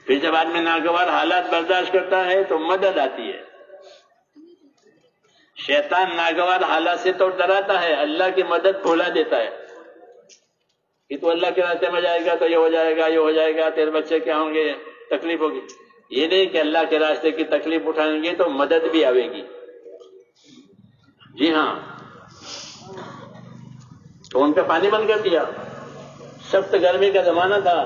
پھر جب آدمی ناگوار حالات برداشت کرتا ہے تو مدد آتی ہے۔ شیطان ناگوار حالات سے تو ڈراتا ہے، اللہ کی مدد بھولا دیتا ہے کہ تو اللہ کے راستے میں جائے گا تو یہ ہو جائے گا، یہ ہو جائے گا، تیرے بچے کیا ہوں گے، تکلیف ہوگی۔ یہ نہیں کہ اللہ کے راستے کی تکلیف اٹھائیں گے تو مدد بھی آئے گی۔ جی ہاں، تو ان کا پانی بند کر دیا، سخت گرمی کا زمانہ تھا،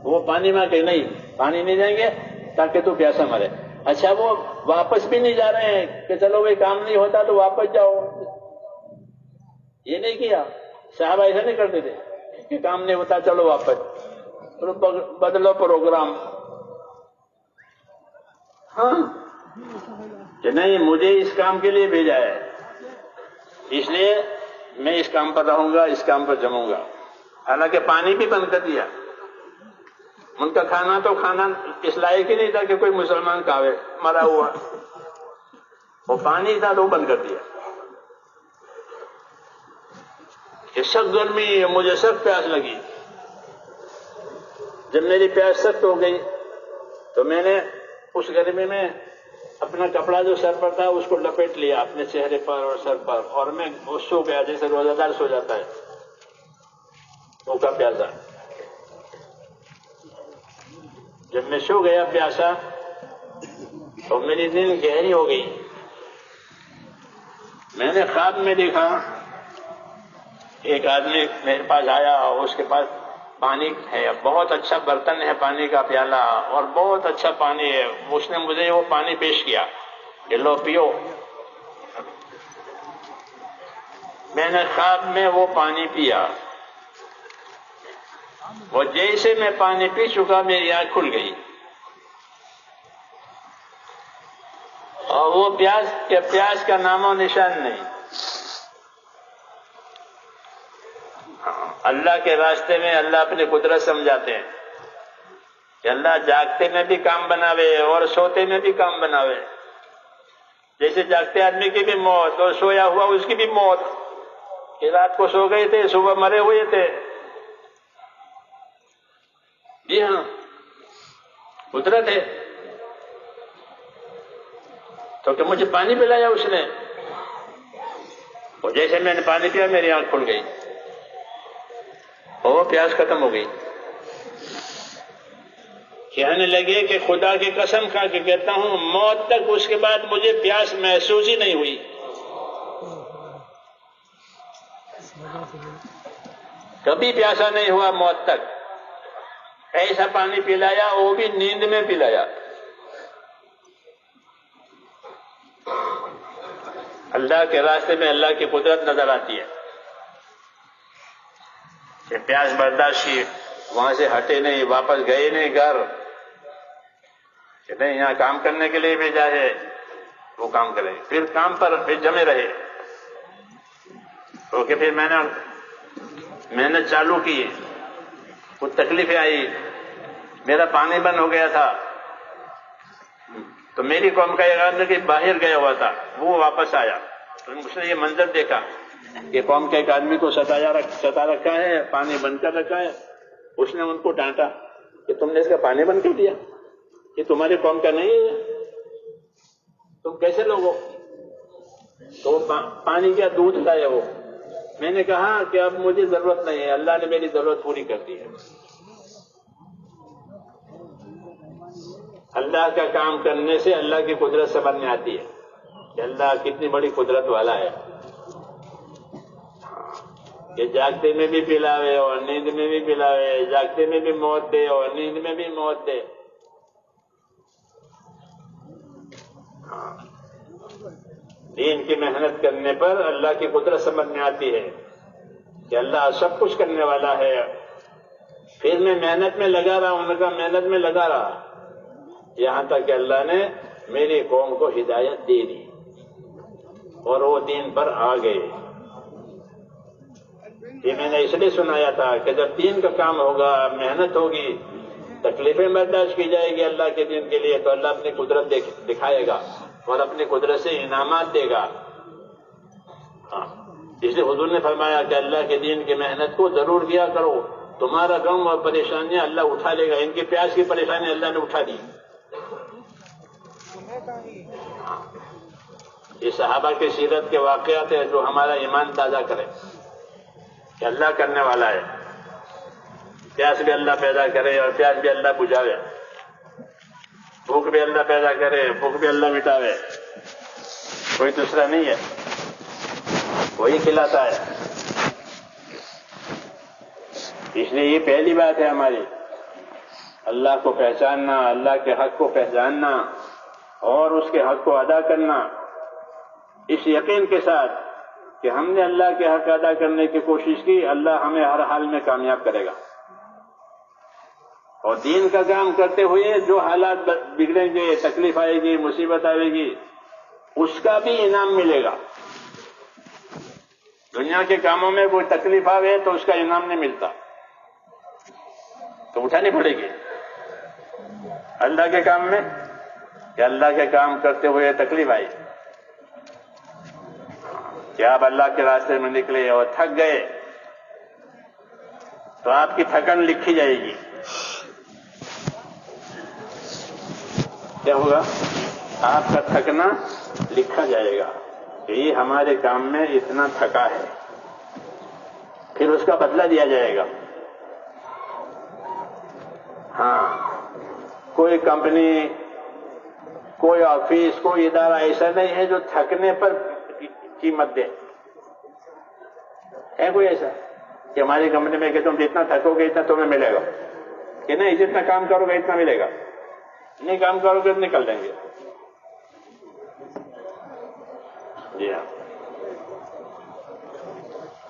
وہ پانی میں کہ نہیں پانی نہیں دیں گے تاکہ تو پیاسا مرے۔ اچھا وہ واپس بھی نہیں جا رہے ہیں کہ چلو بھائی کام نہیں ہوتا تو واپس جاؤ، یہ نہیں کیا، صحابہ ایسا نہیں کرتے تھے کہ کام نہیں ہوتا چلو واپس، بدلو پروگرام۔ ہاں کہ نہیں مجھے اس کام کے لیے بھیجا ہے، اس لیے میں اس کام پر رہوں گا، اس کام پر جموں گا۔ حالانکہ پانی بھی بند کر دیا، ان کا کھانا تو کھانا اس لائق ہی نہیں تھا کہ کوئی مسلمان کھاوے، مرا ہوا، وہ پانی تھا تو بند کر دیا۔ کہ سخت گرمی ہے، مجھے سخت پیاس لگی۔ جب میری پیاس سخت ہو گئی تو میں نے اس گرمی میں اپنا کپڑا جو سر پر تھا اس کو لپیٹ لیا اپنے چہرے پر اور سر پر، اور میں سو گیا جیسے روزہ دار سو جاتا ہے بھوکا پیاسا۔ جب میں سو گیا پیاسا تو میری نیند گہری ہو گئی۔ میں نے خواب میں دیکھا ایک آدمی میرے پاس آیا اور اس کے پاس پانی ہے، بہت اچھا برتن ہے، پانی کا پیالہ اور بہت اچھا پانی ہے۔ اس نے مجھے وہ پانی پیش کیا کہ لو پیو۔ میں نے خواب میں وہ پانی پیا، اور جیسے میں پانی پی چکا میری آنکھ کھل گئی، اور وہ پیاس کا نام و نشان نہیں۔ اللہ کے راستے میں اللہ اپنی قدرت سمجھاتے ہیں کہ اللہ جاگتے میں بھی کام بناوے اور سوتے میں بھی کام بناوے۔ جیسے جاگتے آدمی کی بھی موت اور سویا ہوا اس کی بھی موت، کہ رات کو سو گئے تھے صبح مرے ہوئے تھے۔ جی ہاں، قدرت ہے۔ تو کہ مجھے پانی پلایا اس نے، اور جیسے میں نے پانی پیا میری آنکھ کھل گئی اور وہ پیاس ختم ہو گئی۔ کہنے لگے کہ خدا کی قسم کھا کے کہتا ہوں موت تک اس کے بعد مجھے پیاس محسوس ہی نہیں ہوئی، کبھی پیاسا نہیں ہوا موت تک۔ ایسا پانی پلایا، وہ بھی نیند میں پلایا۔ اللہ کے راستے میں اللہ کی قدرت نظر آتی ہے کہ پیاس برداشت کی، وہاں سے ہٹے نہیں، واپس گئے نہیں گھر، کہ نہیں یہاں کام کرنے کے لیے بھیجا ہے، وہ کام کرے، پھر کام پر پھر جمے رہے۔ تو کہ پھر محنت چالو کی، کچھ تکلیفیں آئی، میرا پانی بند ہو گیا تھا، تو میری قوم کا ایک آدمی کہ باہر گیا ہوا تھا، وہ واپس آیا تو اس نے یہ منظر دیکھا کہ قوم کے ایک آدمی کو ستا رکھا ہے، پانی بند کر رکھا ہے۔ اس نے ان کو ڈانٹا کہ تم نے اس کا پانی بند کر دیا، یہ تمہاری قوم کا نہیں ہے، تم کیسے لوگ ہو؟ تو پانی کا دودھ لایا وہ۔ میں نے کہا کہ اب مجھے ضرورت نہیں ہے، اللہ نے میری ضرورت پوری کر دی ہے۔ اللہ کا کام کرنے سے اللہ کی قدرت سمجھ میں آتی ہے کہ اللہ کتنی بڑی قدرت والا ہے، کہ جاگتے میں بھی پلاوے اور نیند میں بھی پلاوے، جاگتے میں بھی موت دے اور نیند میں بھی موت دے۔ دین کی محنت کرنے پر اللہ کی قدرت سمجھ میں آتی ہے کہ اللہ سب کچھ کرنے والا ہے۔ پھر میں محنت میں لگا رہا، ان کا محنت میں لگا رہا، یہاں تک کہ اللہ نے میری قوم کو ہدایت دے دی اور وہ دین پر آ گئے۔ یہ میں نے اس لیے سنایا تھا کہ جب دین کا کام ہوگا، محنت ہوگی، تکلیفیں برداشت کی جائے گی اللہ کے دین کے لیے، تو اللہ اپنی قدرت دکھائے گا اور اپنی قدرت سے انعامات دے گا۔ اس لیے حضور نے فرمایا کہ اللہ کے دین کی محنت کو ضرور کیا کرو، تمہارا غم اور پریشانیاں اللہ اٹھا لے گا۔ ان کی پیاس کی پریشانی اللہ نے اٹھا دی۔ یہ صحابہ کی سیرت کے واقعات ہیں جو ہمارا ایمان تازہ کرے کہ اللہ کرنے والا ہے۔ پیاس بھی اللہ پیدا کرے اور پیاس بھی اللہ بجھاوے، بھوک بھی اللہ پیدا کرے، بھوک بھی اللہ مٹاوے، کوئی دوسرا نہیں ہے، وہی کھلاتا ہے۔ اس لیے یہ پہلی بات ہے ہماری، اللہ کو پہچاننا، اللہ کے حق کو پہچاننا اور اس کے حق کو ادا کرنا، اس یقین کے ساتھ کہ ہم نے اللہ کے حق ادا کرنے کی کوشش کی، اللہ ہمیں ہر حال میں کامیاب کرے گا۔ اور دین کا کام کرتے ہوئے جو حالات بگڑیں گے، تکلیف آئے گی، مصیبت آئے گی، اس کا بھی انعام ملے گا۔ دنیا کے کاموں میں کوئی تکلیف آئے تو اس کا انعام نہیں ملتا، تو اٹھانی پڑے گی۔ اللہ کے کام میں کہ اللہ کے کام کرتے ہوئے تکلیف آئی، کہ آپ اللہ کے راستے میں نکلے اور تھک گئے تو آپ کی تھکن لکھی جائے گی. کیا ہوگا؟ آپ کا تھکنا لکھا جائے گا کہ یہ ہمارے کام میں اتنا تھکا ہے، پھر اس کا بدلہ دیا جائے گا. ہاں، کوئی کمپنی، کوئی آفس، کوئی ادارہ ایسا نہیں ہے جو تھکنے پر قیمت دے. ہے کوئی ایسا کہ ہماری کمپنی میں کہ تم جتنا تھکو گے اتنا تمہیں ملے گا؟ کہ نہیں، جتنا کام کرو گے اتنا ملے گا، نہیں کام کرو گے تو نکل دیں گے. جی ہاں،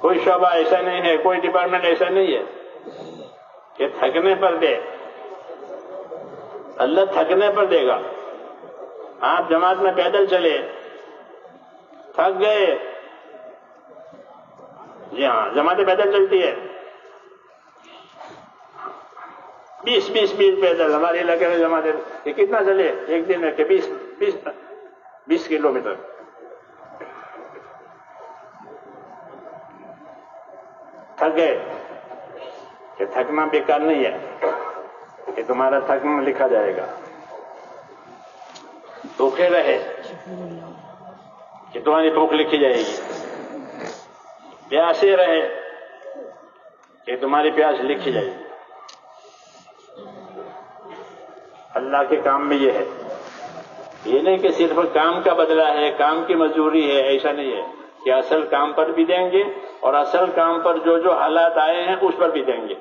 کوئی شعبہ ایسا نہیں ہے، کوئی ڈپارٹمنٹ ایسا نہیں ہے کہ تھکنے پر دے. اللہ تھکنے پر دے گا. آپ جماعت میں پیدل چلے، تھک گئے. جی ہاں، جماعتیں پیدل چلتی ہے 20 پیدل. ہمارے علاقے میں جماعتیں کہ کتنا چلے ایک دن میں کہ 20 کلومیٹر. تھک گئے کہ تھکنا بیکار نہیں ہے، کہ تمہارا تھکنا لکھا جائے گا. بھوکے رہے کہ تمہاری بھوک لکھی جائے گی. پیاسے رہے کہ تمہاری پیاس لکھی جائے گی. اللہ کے کام میں یہ ہے، یہ نہیں کہ صرف کام کا بدلہ ہے، کام کی مزدوری ہے. ایسا نہیں ہے کہ اصل کام پر بھی دیں گے اور اصل کام پر جو جو حالات آئے ہیں اس پر بھی دیں گے.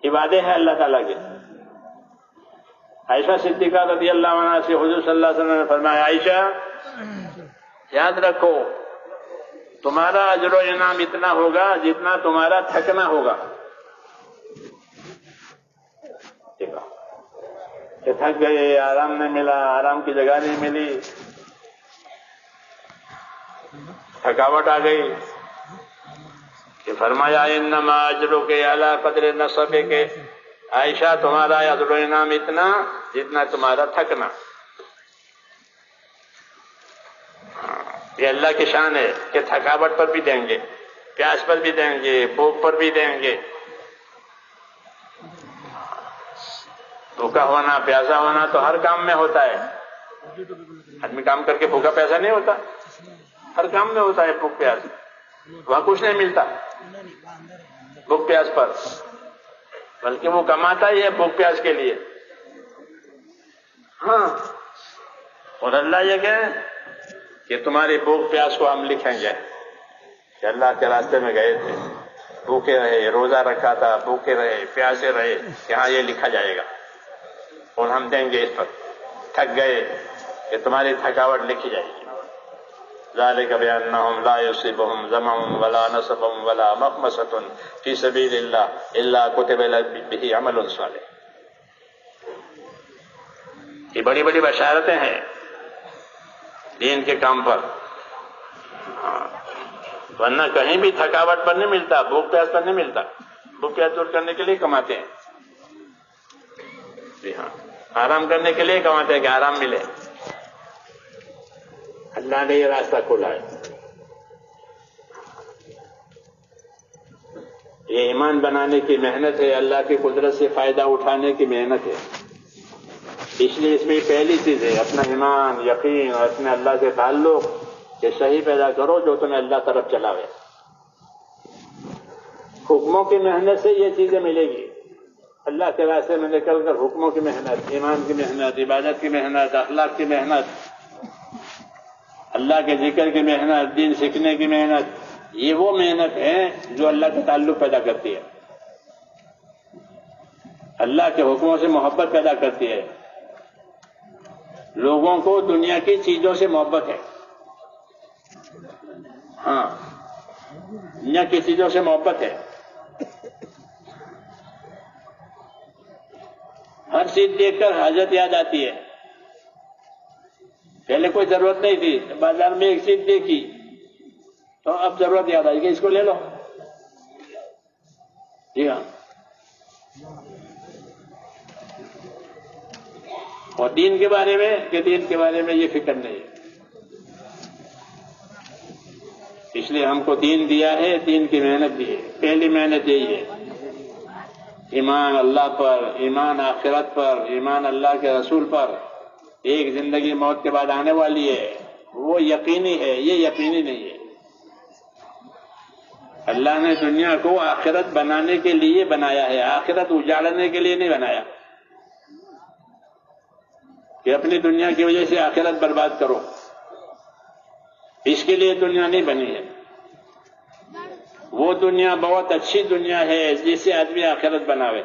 یہ وعدے ہیں اللہ تعالیٰ کے. عائشہ صدیقہ رضی اللہ عنہا سے حضور صلی اللہ علیہ وسلم نے فرمایا، عائشہ یاد رکھو تمہارا اجر و انعام اتنا ہوگا جتنا تمہارا تھکنا ہوگا. کہ تھک گئے، آرام نہیں ملا، آرام کی جگہ نہیں ملی، تھکاوٹ آ گئی، کہ فرمایا انما اجرک علی قدر نصبک، عائشہ تمہارا اجر و انعام اتنا جتنا تمہارا تھکنا. یہ اللہ کی شان ہے کہ تھکاوٹ پر بھی دیں گے، پیاس پر بھی دیں گے، بھوک پر بھی دیں گے. بھوکا ہونا، پیاسا ہونا تو ہر کام میں ہوتا ہے. آدمی کام کر کے بھوکا پیاسا نہیں ہوتا، ہر کام میں ہوتا ہے بھوک پیاس. وہاں کچھ نہیں ملتا بھوک پیاس پر، بلکہ وہ کماتا ہی ہے بھوک پیاس کے لیے. ہاں، اور اللہ یہ کہ تمہاری بھوک پیاس کو ہم لکھیں گے کہ اللہ کے راستے میں گئے تھے، بھوکے رہے، روزہ رکھا تھا، بھوکے رہے، پیاسے رہے، یہاں یہ لکھا جائے گا اور ہم دیں گے اس پر. تھک گئے کہ تمہاری تھکاوٹ لکھی جائے گی. ذالک بأنہم لا یصیبہم ظمأ ولا نصب ولا مخمصۃ فی سبیل اللہ الا کتب بہ عمل صالح. یہ بڑی بڑی بشارتیں ہیں دین کے کام پر. ورنہ کہیں بھی تھکاوٹ پر نہیں ملتا، بھوک پیاس پر نہیں ملتا. بھوک پیاس دور کرنے کے لیے کماتے ہیں. جی ہاں، آرام کرنے کے لیے کماتے ہیں کہ آرام ملے. اللہ نے یہ راستہ کھولا ہے. یہ ایمان بنانے کی محنت ہے، اللہ کی قدرت سے فائدہ اٹھانے کی محنت ہے. اس لیے اس میں پہلی چیز ہے اپنا ایمان، یقین اور اپنے اللہ سے تعلق کہ صحیح پیدا کرو جو تمہیں اللہ طرف چلاوے. حکموں کی محنت سے یہ چیزیں ملے گی. اللہ کے راستے میں نکل کر حکموں کی محنت، ایمان کی محنت، عبادت کی محنت، اخلاق کی محنت، اللہ کے ذکر کی محنت، دین سیکھنے کی محنت، یہ وہ محنت ہے جو اللہ کا تعلق پیدا کرتی ہے، اللہ کے حکموں سے محبت پیدا کرتی ہے. لوگوں کو دنیا کی چیزوں سے محبت ہے. ہاں، دنیا کی چیزوں سے محبت ہے. ہر چیز دیکھ کر حاجت یاد آتی ہے. پہلے کوئی ضرورت نہیں تھی، بازار میں ایک چیز دیکھی تو اب ضرورت یاد آئی کہ اس کو لے لو. جی ہاں، اور دین کے بارے میں یہ فکر نہیں ہے. اس لیے ہم کو دین دیا ہے، دین کی محنت دی ہے. پہلی محنت یہی ہے، ایمان اللہ پر، ایمان آخرت پر، ایمان اللہ کے رسول پر. ایک زندگی موت کے بعد آنے والی ہے، وہ یقینی ہے، یہ یقینی نہیں ہے. اللہ نے دنیا کو آخرت بنانے کے لیے بنایا ہے، آخرت اجاڑنے کے لیے نہیں بنایا کہ اپنی دنیا کی وجہ سے آخرت برباد کرو. اس کے لیے دنیا نہیں بنی ہے. وہ دنیا بہت اچھی دنیا ہے جسے آدمی آخرت بناوے.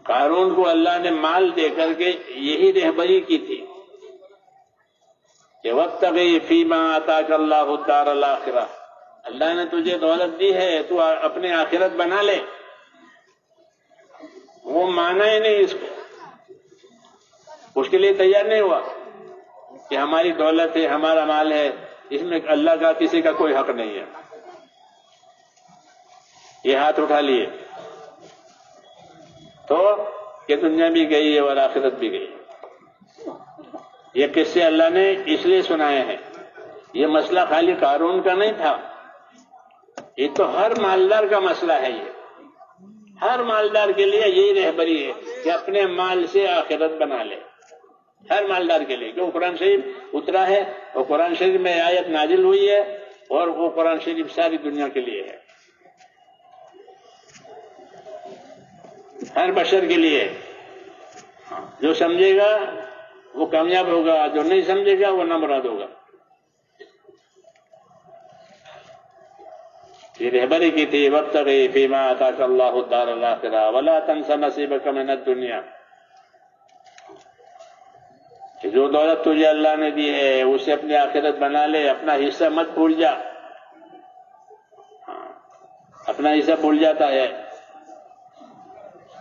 قارون کو اللہ نے مال دے کر کے یہی رہبری کی تھی کہ وابتغی فیما آتاک اللہ الدار الآخرہ. اللہ نے تجھے دولت دی ہے، تو اپنے آخرت بنا لے. وہ مانا ہی نہیں اس کو، اس کے لیے تیار نہیں ہوا کہ ہماری دولت ہے، ہمارا مال ہے، اس میں اللہ کا کسی کا کوئی حق نہیں ہے. یہ ہاتھ اٹھا لیے تو کہ دنیا بھی گئی ہے اور آخرت بھی گئی. یہ قصے اللہ نے اس لیے سنائے ہیں. یہ مسئلہ خالی قارون کا نہیں تھا، یہ تو ہر مالدار کا مسئلہ ہے. یہ ہر مالدار کے لیے یہی رہبری ہے کہ اپنے مال سے آخرت بنا لے. ہر مالدار کے لیے، کیوں قرآن شریف اترا ہے اور قرآن شریف میں آیت نازل ہوئی ہے، اور وہ قرآن شریف ساری دنیا کے لیے ہے، ہر بشر کے لیے. جو سمجھے گا وہ کامیاب ہوگا، جو نہیں سمجھے گا وہ نامراد ہوگا. یہ رہبری کی تھی وابتغی فیما آتاک اللہ الدار الآخرہ ولا تنس نصیبک من الدنیا. کہ جو دولت تجھے اللہ نے دی ہے اسے اپنی آخرت بنا لے، اپنا حصہ مت بھول جا. اپنا حصہ بھول جاتا ہے،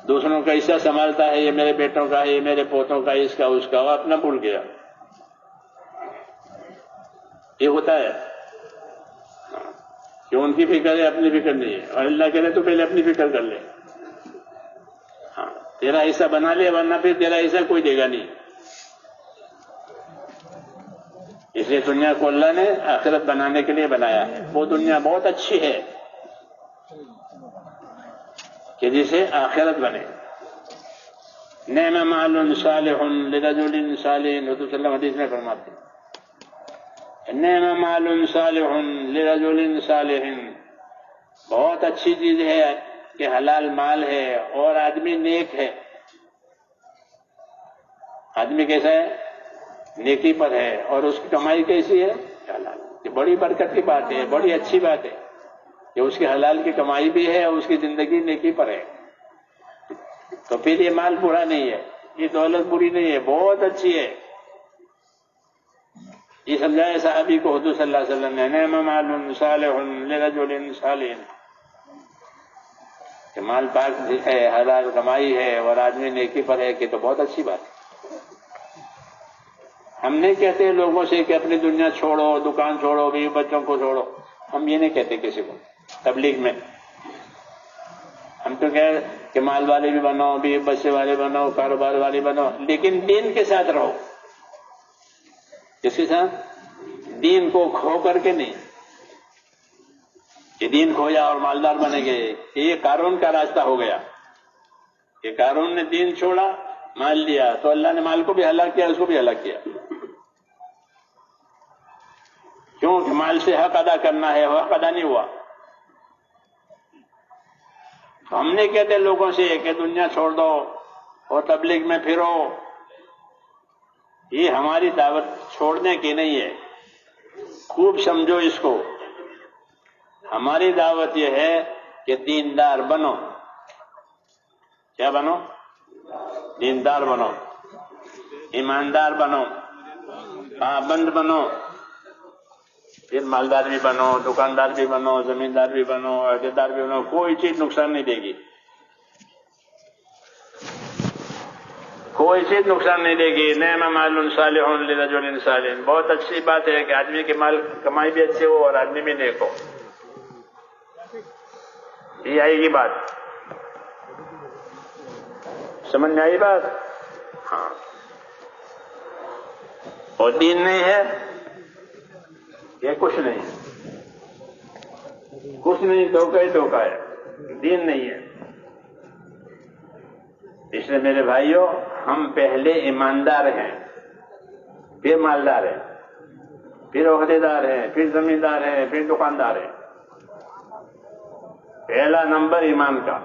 دوسروں کا حصہ سنبھالتا ہے، یہ میرے بیٹوں کا ہے، یہ میرے پوتوں کا، اس کا اس کا، وہ اپنا بھول گیا. یہ ہوتا ہے کہ ان کی فکر ہے، اپنی فکر نہیں ہے. اور اللہ کہے تو پہلے اپنی فکر کر لے. تیرا حصہ بنا لے، ورنہ پھر تیرا حصہ کوئی دے گا نہیں. اس لیے دنیا کو اللہ نے آخرت بنانے کے لیے بنایا ہے. وہ دنیا بہت اچھی ہے کہ جسے آخرت بنے. نعم مال صالح لرجل صالح، حضور صلی اللہ علیہ وسلم حدیث میں فرماتے ہیں نعم مال صالح لرجل صالح. بہت اچھی چیز ہے کہ حلال مال ہے اور آدمی نیک ہے. آدمی کیسا ہے؟ نیکی پر ہے، اور اس کی کمائی کیسی ہے؟ حلال. یہ بڑی برکت کی بات ہے، بڑی اچھی بات ہے کہ اس کی حلال کی کمائی بھی ہے اور اس کی زندگی نیکی پر ہے. تو پھر یہ مال برا نہیں ہے، یہ دولت بری نہیں ہے، بہت اچھی ہے. یہ سمجھایا صحابی کو حضور صلی اللہ علیہ وسلم نے نعم مال صالح لرجل صالح، کہ مال پاک ہے، حلال کمائی ہے اور آدمی نیکی پر ہے، کہ تو بہت اچھی بات ہے. ہم نہیں کہتے لوگوں سے کہ اپنی دنیا چھوڑو، دکان چھوڑو، بیوی بچوں کو چھوڑو. ہم یہ نہیں کہتے کسی کو تبلیغ میں. ہم تو کہہ کہ مال والے بھی بنو، بیوی بچے والے بنو، کاروبار والے بنو، لیکن دین کے ساتھ رہو. کس کے ساتھ؟ دین کو کھو کر کے نہیں کہ دین کھویا اور مالدار بنے گئے. یہ قارون کا راستہ ہو گیا کہ قارون نے دین چھوڑا، مال لیا، تو اللہ نے مال کو بھی ہلاک کیا، اس کو بھی ہلاک کیا. کیوں کہ مال سے حق ادا کرنا ہے، وہ حق ادا نہیں ہوا. تو ہم نہیں کہتے لوگوں سے کہ دنیا چھوڑ دو اور تبلیغ میں پھرو. یہ ہماری دعوت چھوڑنے کی نہیں ہے، خوب سمجھو اس کو. ہماری دعوت یہ ہے کہ دیندار بنو. کیا بنو؟ دیندار بنو، ایماندار بنو، پابند بنو. پھر مالدار بھی بنو، دکاندار بھی بنو، زمیندار بھی بنو، عہدیدار بھی بنو، کوئی چیز نقصان نہیں دے گی. کوئی چیز نقصان نہیں دے گی. نعم مال صالح لرجل صالح. بہت اچھی بات ہے کہ آدمی کے مال کمائی بھی اچھی ہو اور آدمی بھی نیک ہو. یہ آئے گی بات، سمجھ میں آئی بات؟ ہاں. اور دین نہیں ہے، یہ کچھ نہیں ہے، کچھ نہیں، دھوکہ ہی دھوکہ ہے، دین نہیں ہے۔ اس لیے میرے بھائیوں، ہم پہلے ایماندار ہیں، پھر مالدار ہیں، پھر عہدیدار ہیں، پھر زمیندار ہیں، پھر دکاندار ہیں۔ پہلا نمبر ایمان کا۔